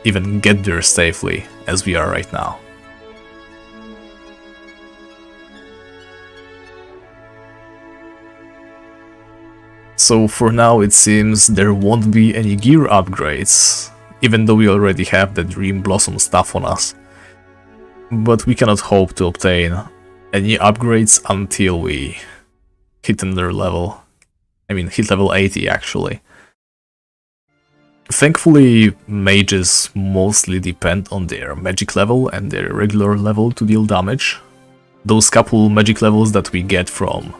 even get there safely as we are right now. So for now it seems there won't be any gear upgrades, even though we already have the Dream Blossom stuff on us. But we cannot hope to obtain any upgrades until we hit another level. I mean, hit level 80 actually. Thankfully, mages mostly depend on their magic level and their regular level to deal damage. Those couple magic levels that we get from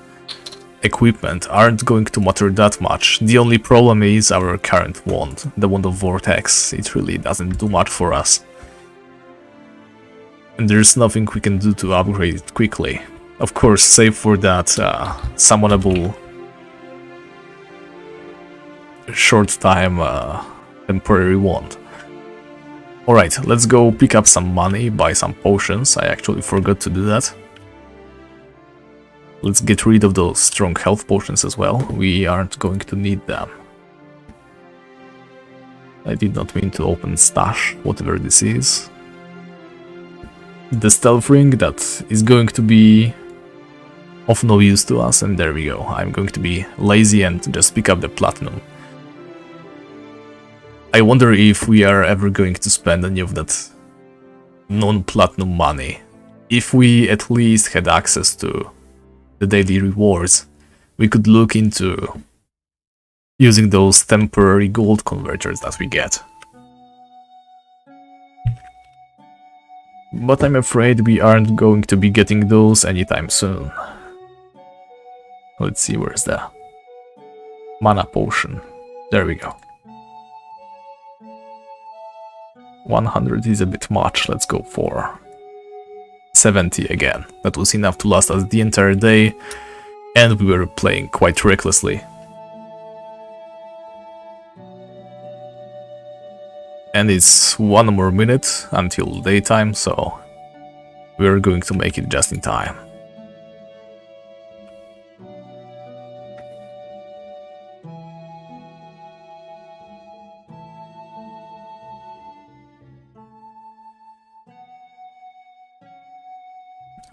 equipment aren't going to matter that much. The only problem is our current wand, the Wand of Vortex. It really doesn't do much for us. And there's nothing we can do to upgrade it quickly. Of course, save for that summonable short time temporary wand. Alright, let's go pick up some money, buy some potions. I actually forgot to do that. Let's get rid of those strong health potions as well. We aren't going to need them. I did not mean to open stash, whatever this is. The stealth ring that is going to be of no use to us, and there we go. I'm going to be lazy and just pick up the platinum. I wonder if we are ever going to spend any of that non-platinum money. If we at least had access to the daily rewards, we could look into using those temporary gold converters that we get. But I'm afraid we aren't going to be getting those anytime soon. Let's see, where's the mana potion? There we go. 100 is a bit much, let's go for 70 again. That was enough to last us the entire day, and we were playing quite recklessly. And it's 1 more minute until daytime, so we're going to make it just in time.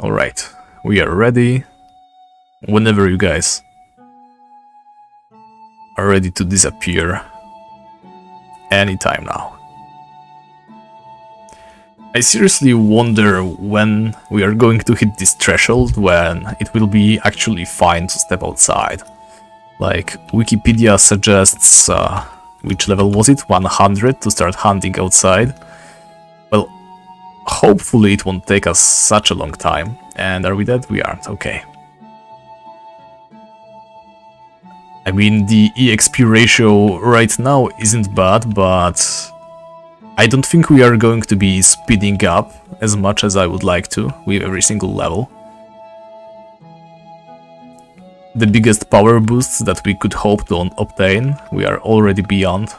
Alright, we are ready. Whenever you guys are ready to disappear, anytime now. I seriously wonder when we are going to hit this threshold, when it will be actually fine to step outside. Like, Wikipedia suggests, which level was it? 100 to start hunting outside. Well, hopefully it won't take us such a long time. And are we dead? We aren't, okay. I mean, the EXP ratio right now isn't bad, but I don't think we are going to be speeding up as much as I would like to with every single level. The biggest power boosts that we could hope to obtain, we are already beyond.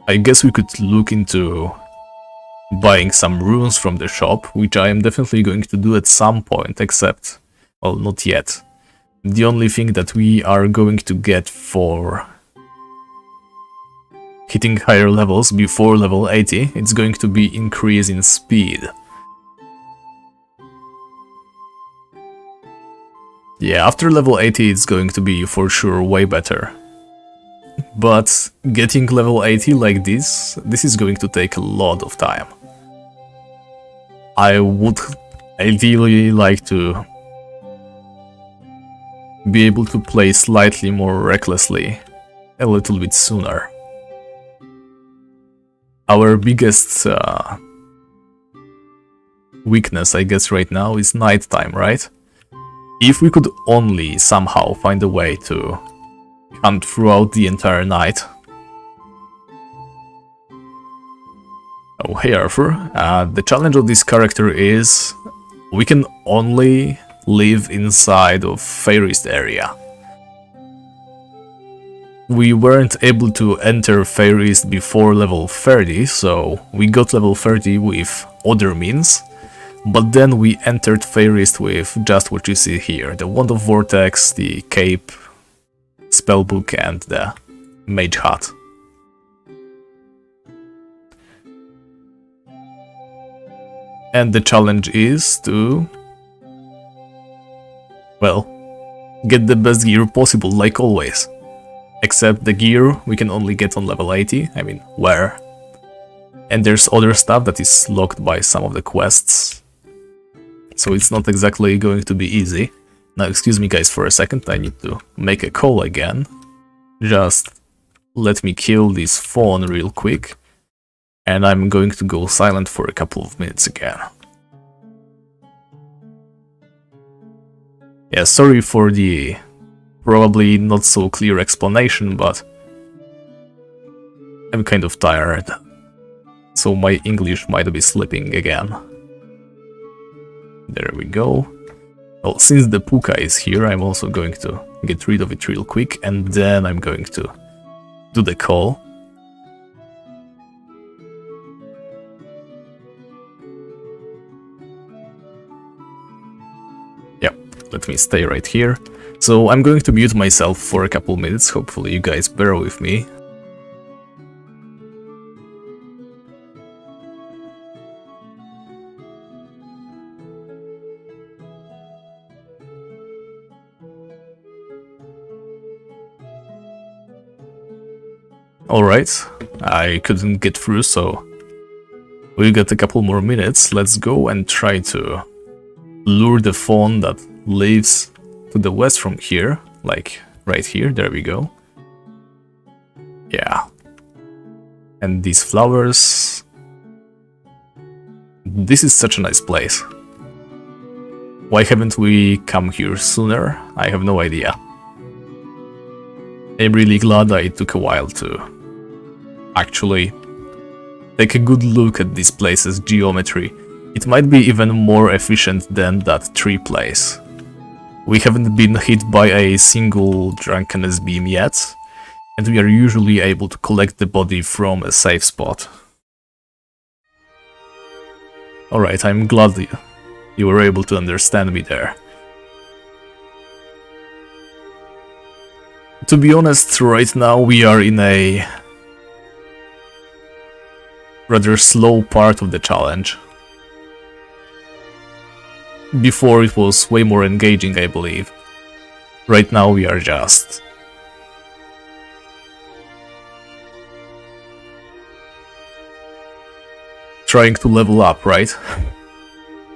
I guess we could look into buying some runes from the shop, which I am definitely going to do at some point, except, well, not yet. The only thing that we are going to get for hitting higher levels before level 80, it's going to be increase in speed. Yeah, after level 80 it's going to be for sure way better. But getting level 80 like this is going to take a lot of time. I would ideally like to be able to play slightly more recklessly a little bit sooner. Our biggest weakness, I guess, right now is nighttime, right? If we could only somehow find a way to hunt throughout the entire night. Oh, hey Arthur. The challenge of this character is we can only live inside of Feyrist area. We weren't able to enter Feyrist before level 30, so we got level 30 with other means, but then we entered Feyrist with just what you see here, the Wand of Vortex, the Cape, Spellbook and the Mage Hat. And the challenge is to, well, get the best gear possible, like always. Except the gear we can only get on level 80, I mean, where? And there's other stuff that is locked by some of the quests. So it's not exactly going to be easy. Now, excuse me guys for a second, I need to make a call again. Just let me kill this phone real quick. And I'm going to go silent for a couple of minutes again. Yeah, sorry for the probably not so clear explanation, but I'm kind of tired. So my English might be slipping again. There we go. Well, since the Puka is here, I'm also going to get rid of it real quick, and then I'm going to do the call. Yep, let me stay right here. So I'm going to mute myself for a couple minutes, hopefully you guys bear with me. Alright, I couldn't get through, so we got a couple more minutes. Let's go and try to lure the fawn that lives to the west from here, like right here, there we go. Yeah. And these flowers, This is such a nice place. Why haven't we come here sooner? I have no idea. I'm really glad I took a while to actually take a good look at this place's geometry. It might be even more efficient than that tree place. We haven't been hit by a single drunkenness beam yet, and we are usually able to collect the body from a safe spot. Alright, I'm glad you were able to understand me there. To be honest, right now we are in a rather slow part of the challenge. Before it was way more engaging, I believe. Right now we are just trying to level up, right?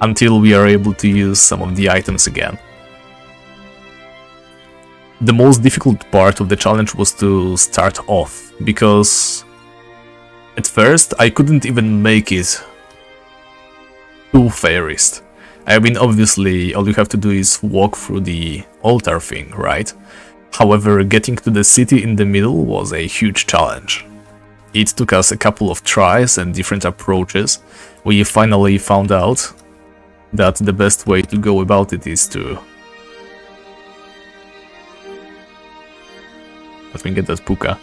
Until we are able to use some of the items again. The most difficult part of the challenge was to start off, because at first I couldn't even make it to Feyrist. I mean, obviously, all you have to do is walk through the altar thing, right? However, getting to the city in the middle was a huge challenge. It took us a couple of tries and different approaches. We finally found out that the best way to go about it is to... Let me get that puka.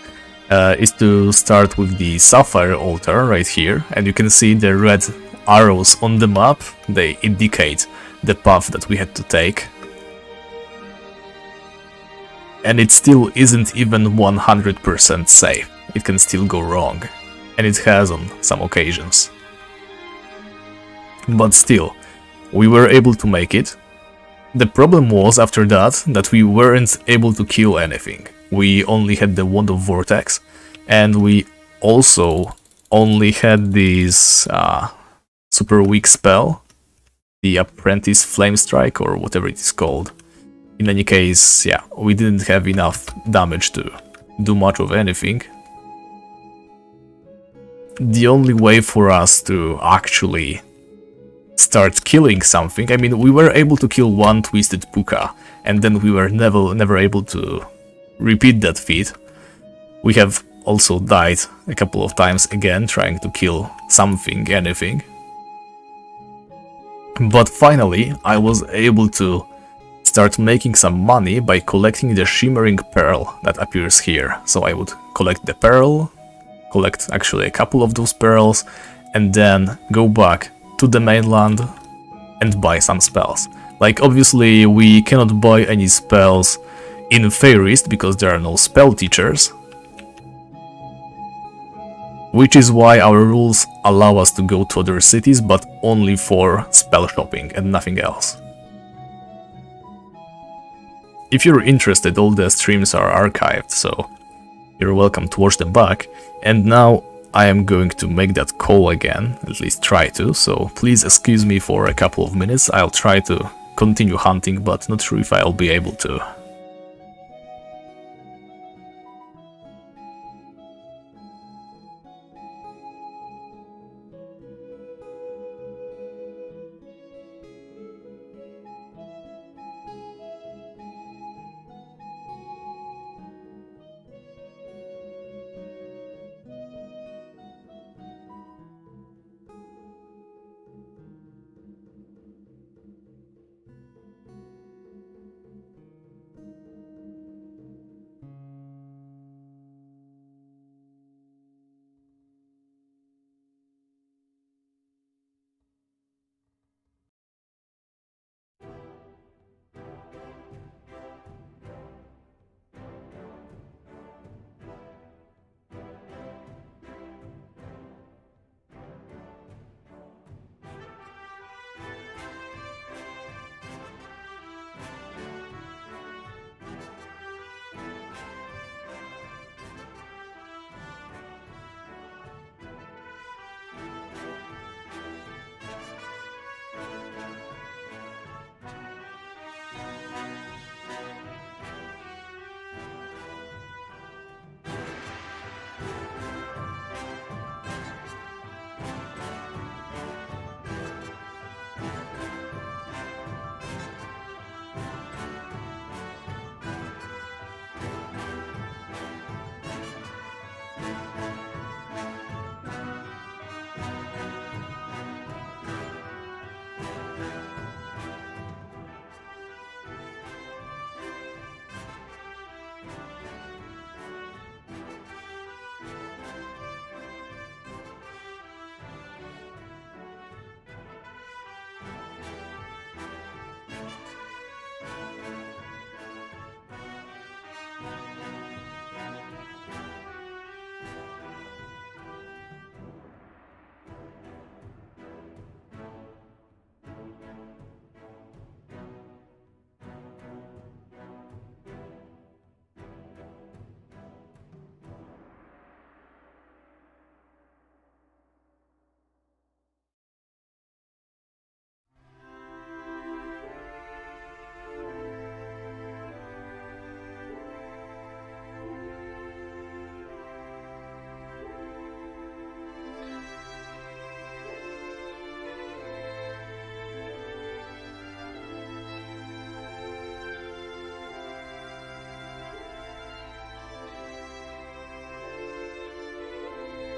Is to start with the sapphire altar right here, and you can see the red arrows on the map. They indicate the path that we had to take. And it still isn't even 100% safe. It can still go wrong, and it has on some occasions. But still, we were able to make it. The problem was after that we weren't able to kill anything. We only had the Wand of Vortex, and we also only had this super weak spell, the Apprentice Flame Strike, or whatever it is called. In any case, yeah, we didn't have enough damage to do much of anything. The only way for us to actually start killing something, I mean, we were able to kill one Twisted Puka, and then we were never able to repeat that feat. We have also died a couple of times again trying to kill something, anything. But finally, I was able to start making some money by collecting the shimmering pearl that appears here. So I would collect the pearl, collect actually a couple of those pearls, and then go back to the mainland and buy some spells. Like, obviously we cannot buy any spells in Feyrist because there are no spell teachers, which is why our rules allow us to go to other cities, but only for spell shopping and nothing else. If you're interested, all the streams are archived, so you're welcome to watch them back. And now I am going to make that call again, at least try to, so please excuse me for a couple of minutes. I'll try to continue hunting, but not sure if I'll be able to.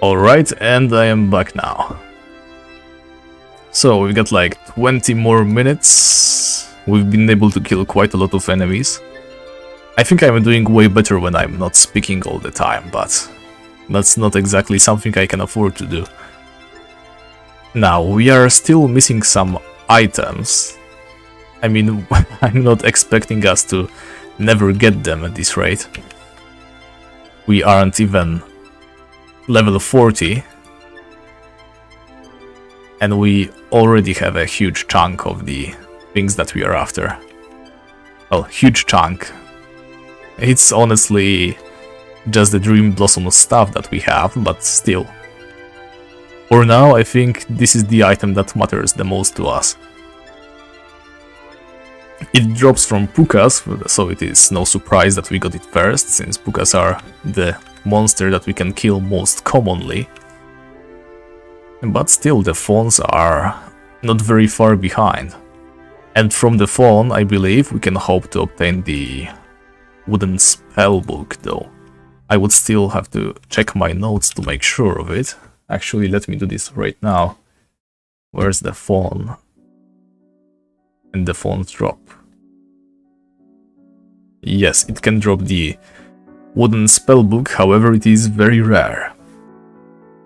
Alright, and I am back now. So we've got like 20 more minutes. We've been able to kill quite a lot of enemies. I think I'm doing way better when I'm not speaking all the time, but that's not exactly something I can afford to do. Now, we are still missing some items. I mean, I'm not expecting us to never get them at this rate. We aren't even level 40. And we already have a huge chunk of the things that we are after. Well, huge chunk. It's honestly just the Dream Blossom stuff that we have, but still. For now, I think this is the item that matters the most to us. It drops from Pukas, so it is no surprise that we got it first, since Pukas are the monster that we can kill most commonly. But still, the Fawns are not very far behind. And from the Fawn, I believe, we can hope to obtain the wooden spellbook, though. I would still have to check my notes to make sure of it. Actually, let me do this right now. Where's the Fawn? And the Fawn's drop. Yes, it can drop the wooden spellbook, however it is very rare.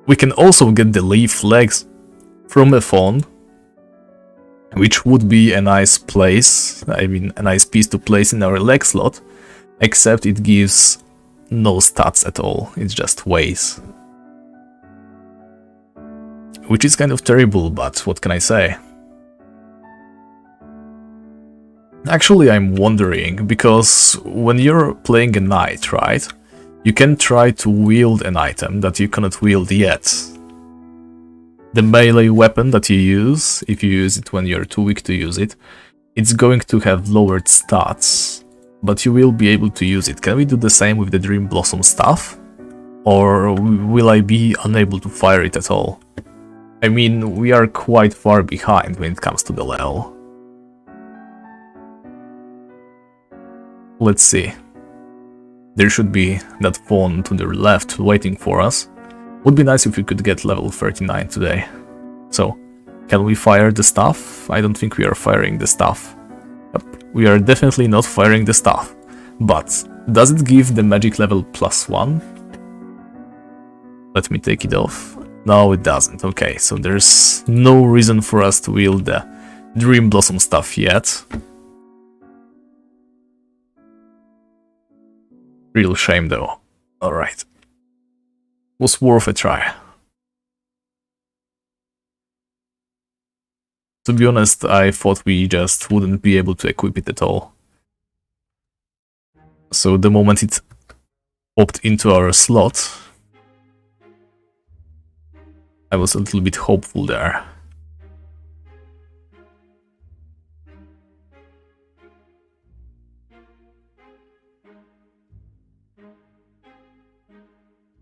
We can also get the leaf legs from a Fawn, which would be a nice place, I mean a nice piece to place in our leg slot, except it gives no stats at all, it just weighs. Which is kind of terrible, but what can I say? Actually, I'm wondering, because when you're playing a knight, right, you can try to wield an item that you cannot wield yet. The melee weapon that you use, if you use it when you're too weak to use it, it's going to have lowered stats, but you will be able to use it. Can we do the same with the Dream Blossom stuff? Or will I be unable to fire it at all? I mean, we are quite far behind when it comes to the level. Let's see. There should be that Fawn to the left waiting for us. Would be nice if we could get level 39 today. So, can we fire the staff? I don't think we are firing the staff. Yep, we are definitely not firing the staff. But, does it give the magic level +1? Let me take it off. No, it doesn't. Okay, so there's no reason for us to wield the Dream Blossom stuff yet. Real shame though. Alright. Was worth a try. To be honest, I thought we just wouldn't be able to equip it at all. So the moment it popped into our slot, I was a little bit hopeful there.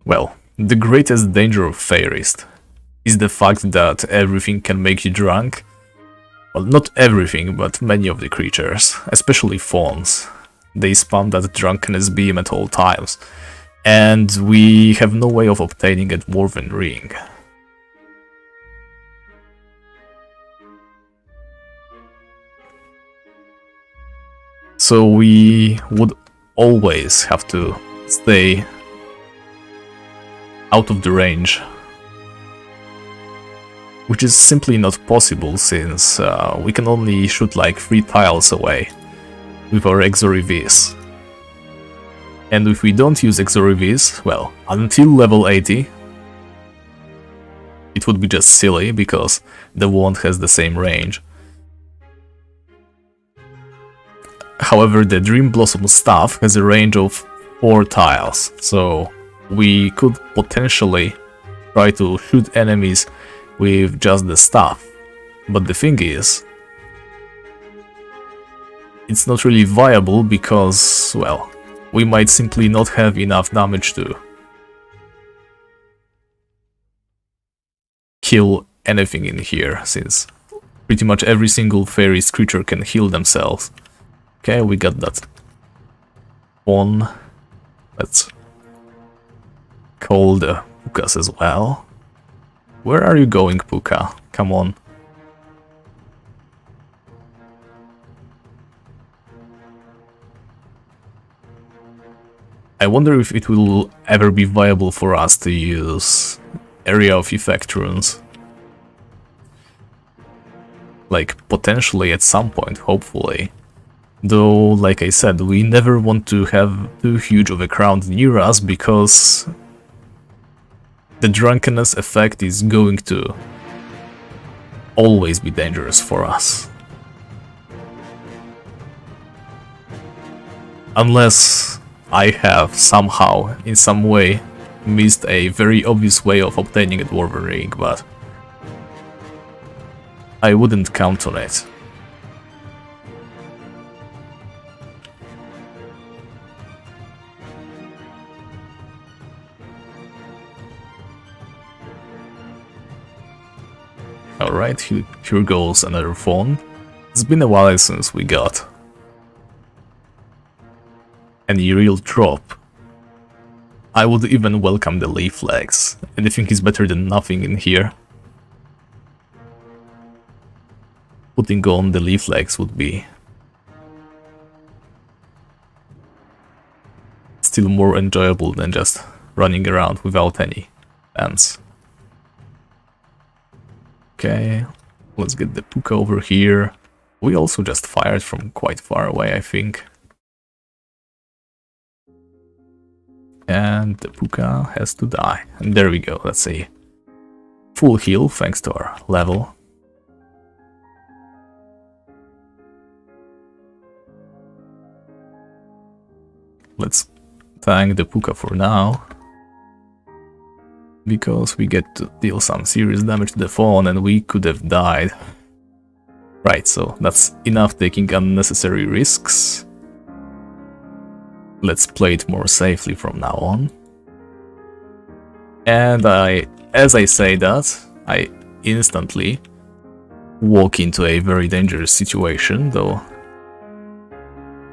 Well, the greatest danger of Feyrist is the fact that everything can make you drunk. Well, not everything, but many of the creatures, especially Fawns. They spam that drunkenness beam at all times, and we have no way of obtaining a Dwarven ring. So we would always have to stay out of the range, which is simply not possible since we can only shoot like 3 tiles away with our Exorivis. And if we don't use Exorivis, well, until level 80, it would be just silly because the wand has the same range. However, the Dream Blossom staff has a range of 4 tiles, so we could potentially try to shoot enemies with just the staff. But the thing is, it's not really viable because, well, we might simply not have enough damage to kill anything in here, since pretty much every single Feyrist creature can heal themselves. Okay, we got that one. Let's call the pukas as well. Where are you going, puka? Come on. I wonder if it will ever be viable for us to use area of effect runes. Like, potentially at some point, hopefully. Though, like I said, we never want to have too huge of a crowd near us, because the drunkenness effect is going to always be dangerous for us. Unless I have somehow, in some way, missed a very obvious way of obtaining a Dwarven ring, but I wouldn't count on it. Alright, here goes another phone. It's been a while since we got any real drop. I would even welcome the leaf legs. Anything is better than nothing in here. Putting on the leaf legs would be still more enjoyable than just running around without any ends. Okay, let's get the puka over here. We also just fired from quite far away, I think. And the puka has to die. And there we go, let's see. Full heal thanks to our level. Let's thank the puka for now, because we get to deal some serious damage to the fawn and we could have died. Right, so that's enough taking unnecessary risks. Let's play it more safely from now on. And as I say that, I instantly walk into a very dangerous situation, though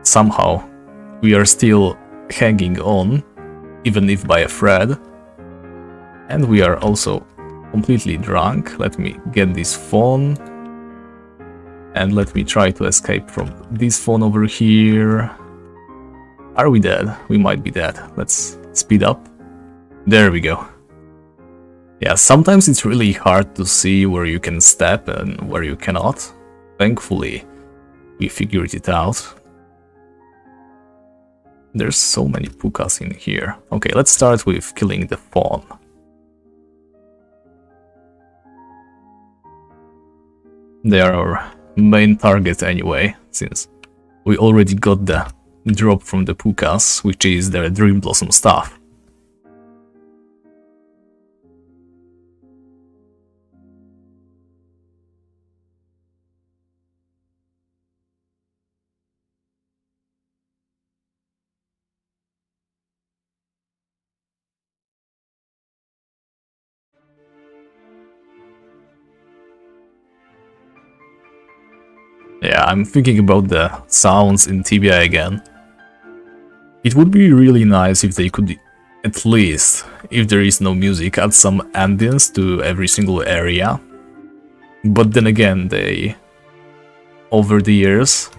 somehow we are still hanging on, even if by a thread. And we are also completely drunk. Let me get this phone. And let me try to escape from this phone over here. Are we dead? We might be dead. Let's speed up. There we go. Yeah, sometimes it's really hard to see where you can step and where you cannot. Thankfully, we figured it out. There's so many pukas in here. Okay, let's start with killing the fawn. They are our main target anyway, since we already got the drop from the pukas, which is their Dream Blossom stuff. Yeah, I'm thinking about the sounds in Tibia again. It would be really nice if they could, at least, if there is no music, add some ambience to every single area. But then again, they, over the years,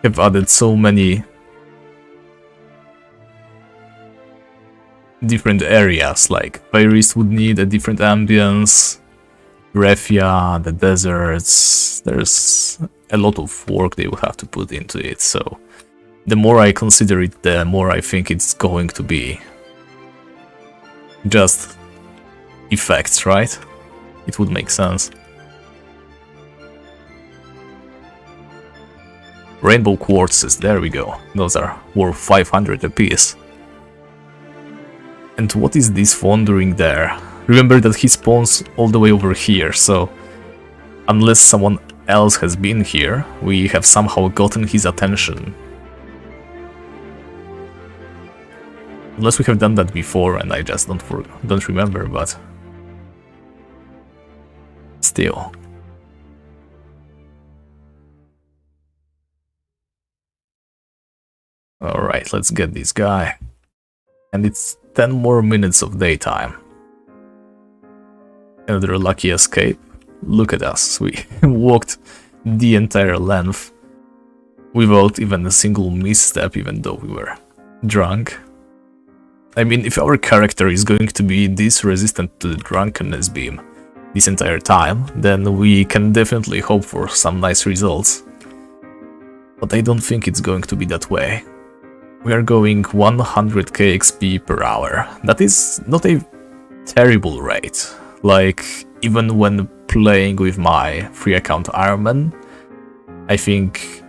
have added so many different areas, like Feyrist would need a different ambience, Refia, the deserts, there's a lot of work they would have to put into it, so the more I consider it, the more I think it's going to be just effects, right? It would make sense. Rainbow quartzes, there we go. Those are worth 500 apiece. And what is this fawn doing there? Remember that he spawns all the way over here, so unless someone else has been here, we have somehow gotten his attention. Unless we have done that before and I just don't remember, but still. Alright, let's get this guy. And it's 10 more minutes of daytime. Another lucky escape. Look at us, we walked the entire length without even a single misstep, even though we were drunk. I mean, if our character is going to be this resistant to the drunkenness beam this entire time, then we can definitely hope for some nice results. But I don't think it's going to be that way. We are going 100k XP per hour. That is not a terrible rate. Like, even when playing with my free account Ironman, I think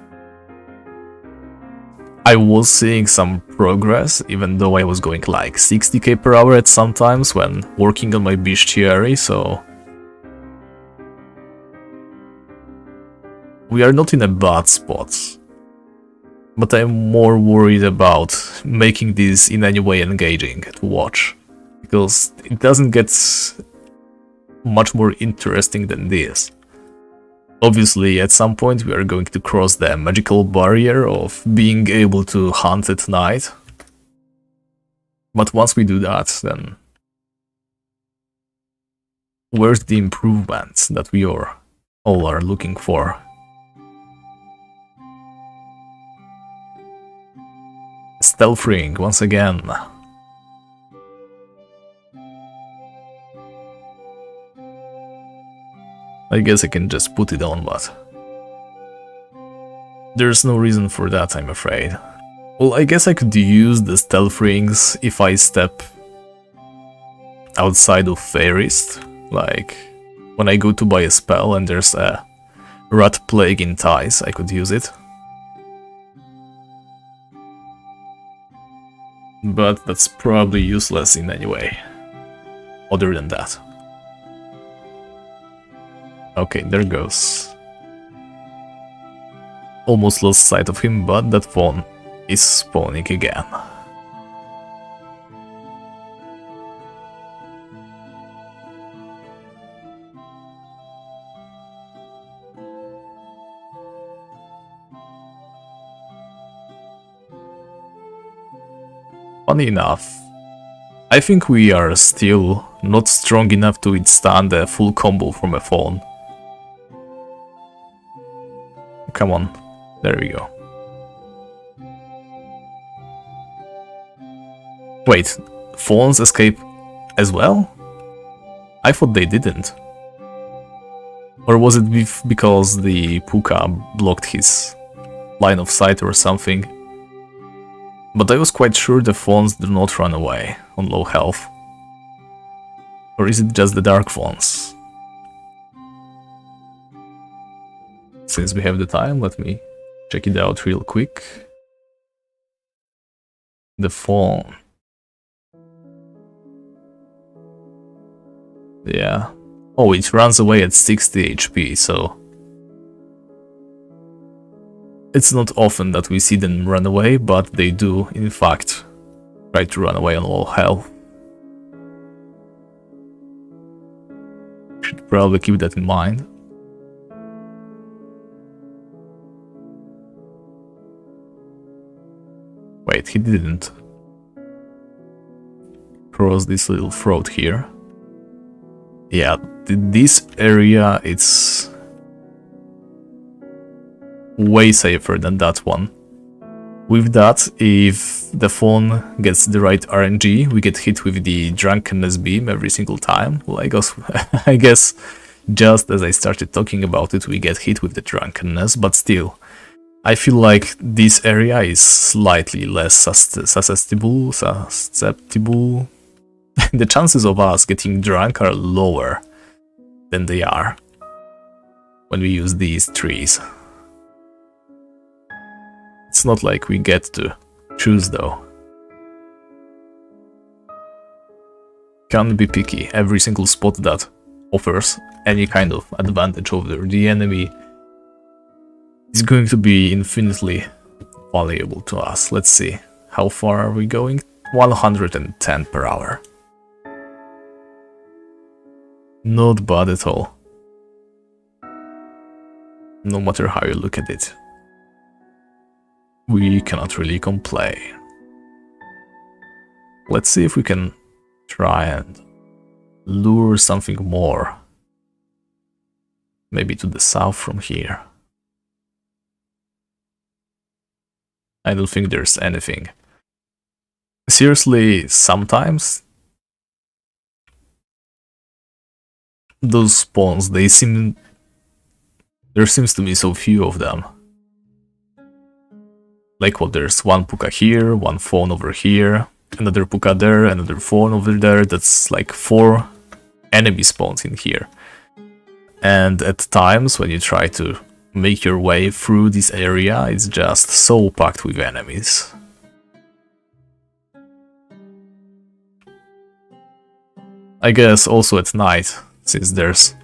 I was seeing some progress, even though I was going like 60k per hour at some times when working on my bestiary, so we are not in a bad spot. But I'm more worried about making this in any way engaging to watch, because it doesn't get much more interesting than this. Obviously, at some point we are going to cross the magical barrier of being able to hunt at night. But once we do that, then where's the improvements that we all are looking for? Stealth ring, once again. I guess I can just put it on, but there's no reason for that, I'm afraid. Well, I guess I could use the stealth rings if I step outside of Feyrist, like when I go to buy a spell and there's a rat plague in ties, I could use it. But that's probably useless in any way, other than that. Okay, there goes. Almost lost sight of him, but that phone is spawning again. Funny enough, I think we are still not strong enough to withstand a full combo from a phone. Come on, there we go. Wait, phones escape as well? I thought they didn't. Or was it because the puka blocked his line of sight or something? But I was quite sure the phones do not run away on low health. Or is it just the dark phones? Since we have the time, let me check it out real quick. The phone. Yeah. Oh, it runs away at 60 HP, so it's not often that we see them run away, but they do, in fact, try to run away on low health. Should probably keep that in mind. Wait, he didn't cross this little throat here. Yeah, this area, it's way safer than that one. With that, if the phone gets the right RNG, we get hit with the drunkenness beam every single time. Well, I guess just as I started talking about it, we get hit with the drunkenness, but still, I feel like this area is slightly less susceptible. The chances of us getting drunk are lower than they are when we use these trees. It's not like we get to choose though. Can't be picky. Every single spot that offers any kind of advantage over the enemy is going to be infinitely valuable to us. Let's see. How far are we going? 110 per hour. Not bad at all. No matter how you look at it. We cannot really complain. let's see if we can try and lure something more. Maybe to the south from here. I don't think there's anything. Seriously, sometimes those spawns, there seems to be so few of them. Like what, there's one puka here, one fawn over here, another puka there, another fawn over there. That's like 4 enemy spawns in here. And at times when you try to make your way through this area, it's just so packed with enemies. I guess also at night, since there's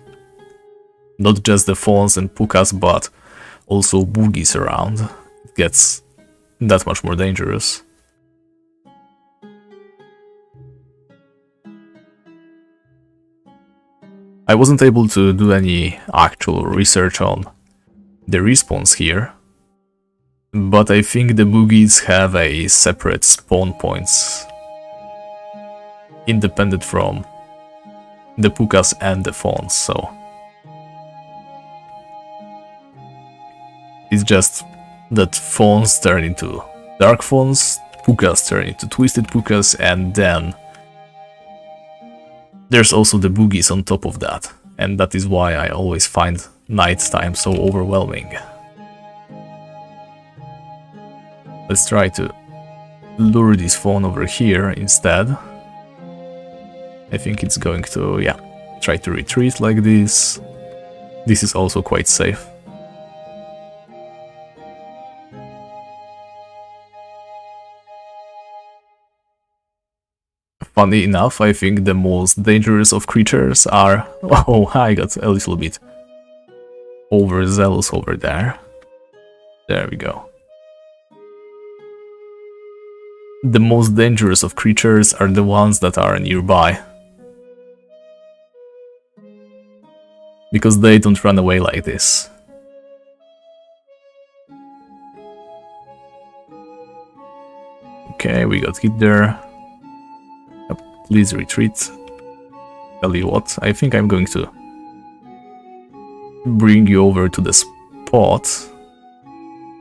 not just the fawns and pukas, but also boogies around, it gets that much more dangerous. I wasn't able to do any actual research on the respawns here, but I think the boogies have a separate spawn points, independent from the pukas and the fawns, so it's just that fawns turn into dark fawns, pukas turn into twisted pukas, and then there's also the boogies on top of that, and that is why I always find nighttime so overwhelming. Let's try to lure this fawn over here instead. I think it's going to, yeah, try to retreat like this. This is also quite safe. Funny enough, I think the most dangerous of creatures are... Oh, I got a little bit overzealous over there. There we go. The most dangerous of creatures are the ones that are nearby. Because they don't run away like this. Okay, we got hit there. Please retreat. Tell you what, I think I'm going to bring you over to the spot.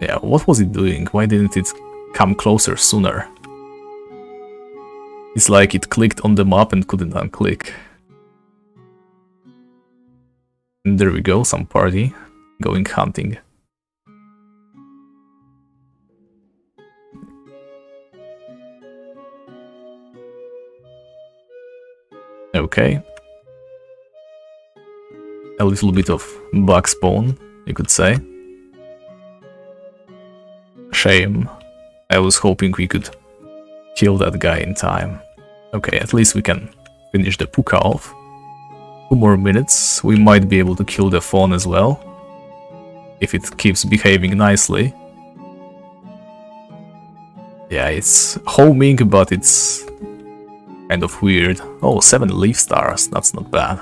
Yeah, what was it doing? Why didn't it come closer sooner? It's like it clicked on the map and couldn't unclick. And there we go, some party going hunting. Okay. A little bit of bug spawn, you could say. Shame. I was hoping we could kill that guy in time. Okay, at least we can finish the puka off. 2 more minutes, we might be able to kill the fawn as well. If it keeps behaving nicely. Yeah, it's homing, but it's kind of weird. Oh, 7 leaf stars, that's not bad.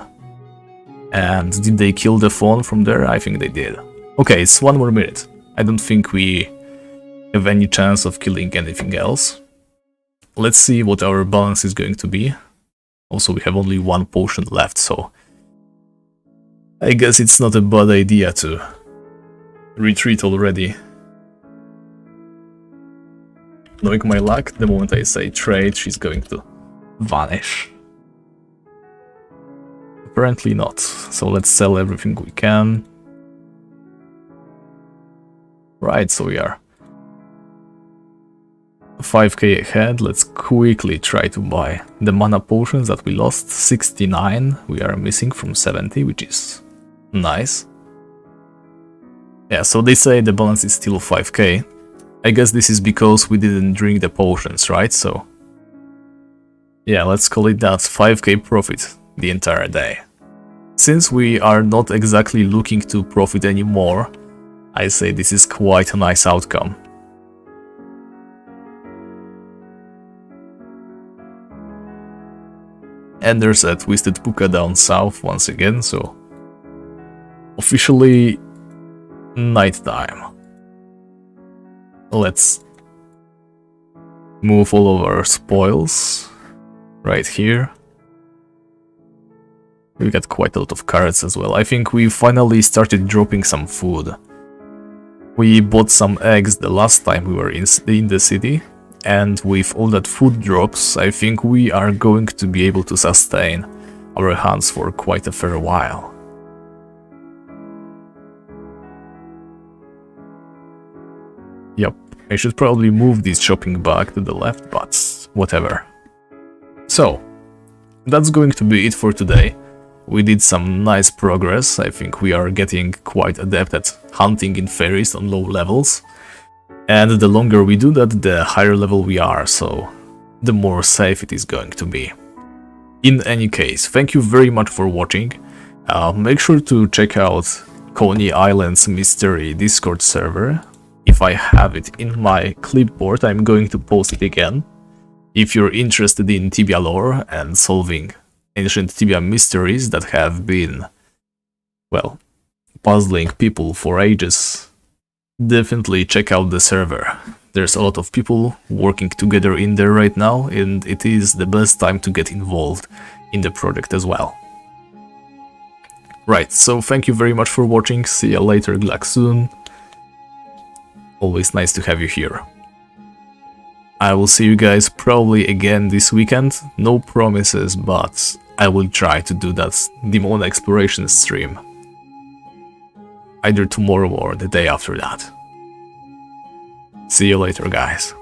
And did they kill the fawn from there? I think they did. Okay, it's 1 more minute. I don't think we have any chance of killing anything else. Let's see what our balance is going to be. Also, we have only 1 potion left, so I guess it's not a bad idea to retreat already. Knowing my luck, the moment I say trade, she's going to vanish. Apparently not, so let's sell everything we can. Right, so we are 5k ahead. Let's quickly try to buy the mana potions that we lost. 69 we are missing from 70, which is nice. Yeah, so they say the balance is still 5k. I guess this is because we didn't drink the potions, right? So yeah, let's call it that, 5k profit the entire day. Since we are not exactly looking to profit anymore, I say this is quite a nice outcome. And there's a twisted puka down south once again, so officially nighttime. Let's move all of our spoils. right here. We got quite a lot of carrots as well. I think we finally started dropping some food. We bought some eggs the last time we were in the city, and with all that food drops, I think we are going to be able to sustain our hunts for quite a fair while. Yep, I should probably move this shopping bag to the left, but whatever. So, that's going to be it for today. We did some nice progress. I think we are getting quite adept at hunting in Feyrist on low levels. And the longer we do that, the higher level we are, so the more safe it is going to be. In any case, thank you very much for watching. Make sure to check out Coney Island's Mystery Discord server. If I have it in my clipboard, I'm going to post it again. If you're interested in Tibia lore and solving ancient Tibia mysteries that have been, well, puzzling people for ages, definitely check out the server. There's a lot of people working together in there right now, and it is the best time to get involved in the project as well. Right, so thank you very much for watching, see you later, Glak soon. Always nice to have you here. I will see you guys probably again this weekend, no promises, but I will try to do that Demon Exploration stream. Either tomorrow or the day after that. See you later, guys.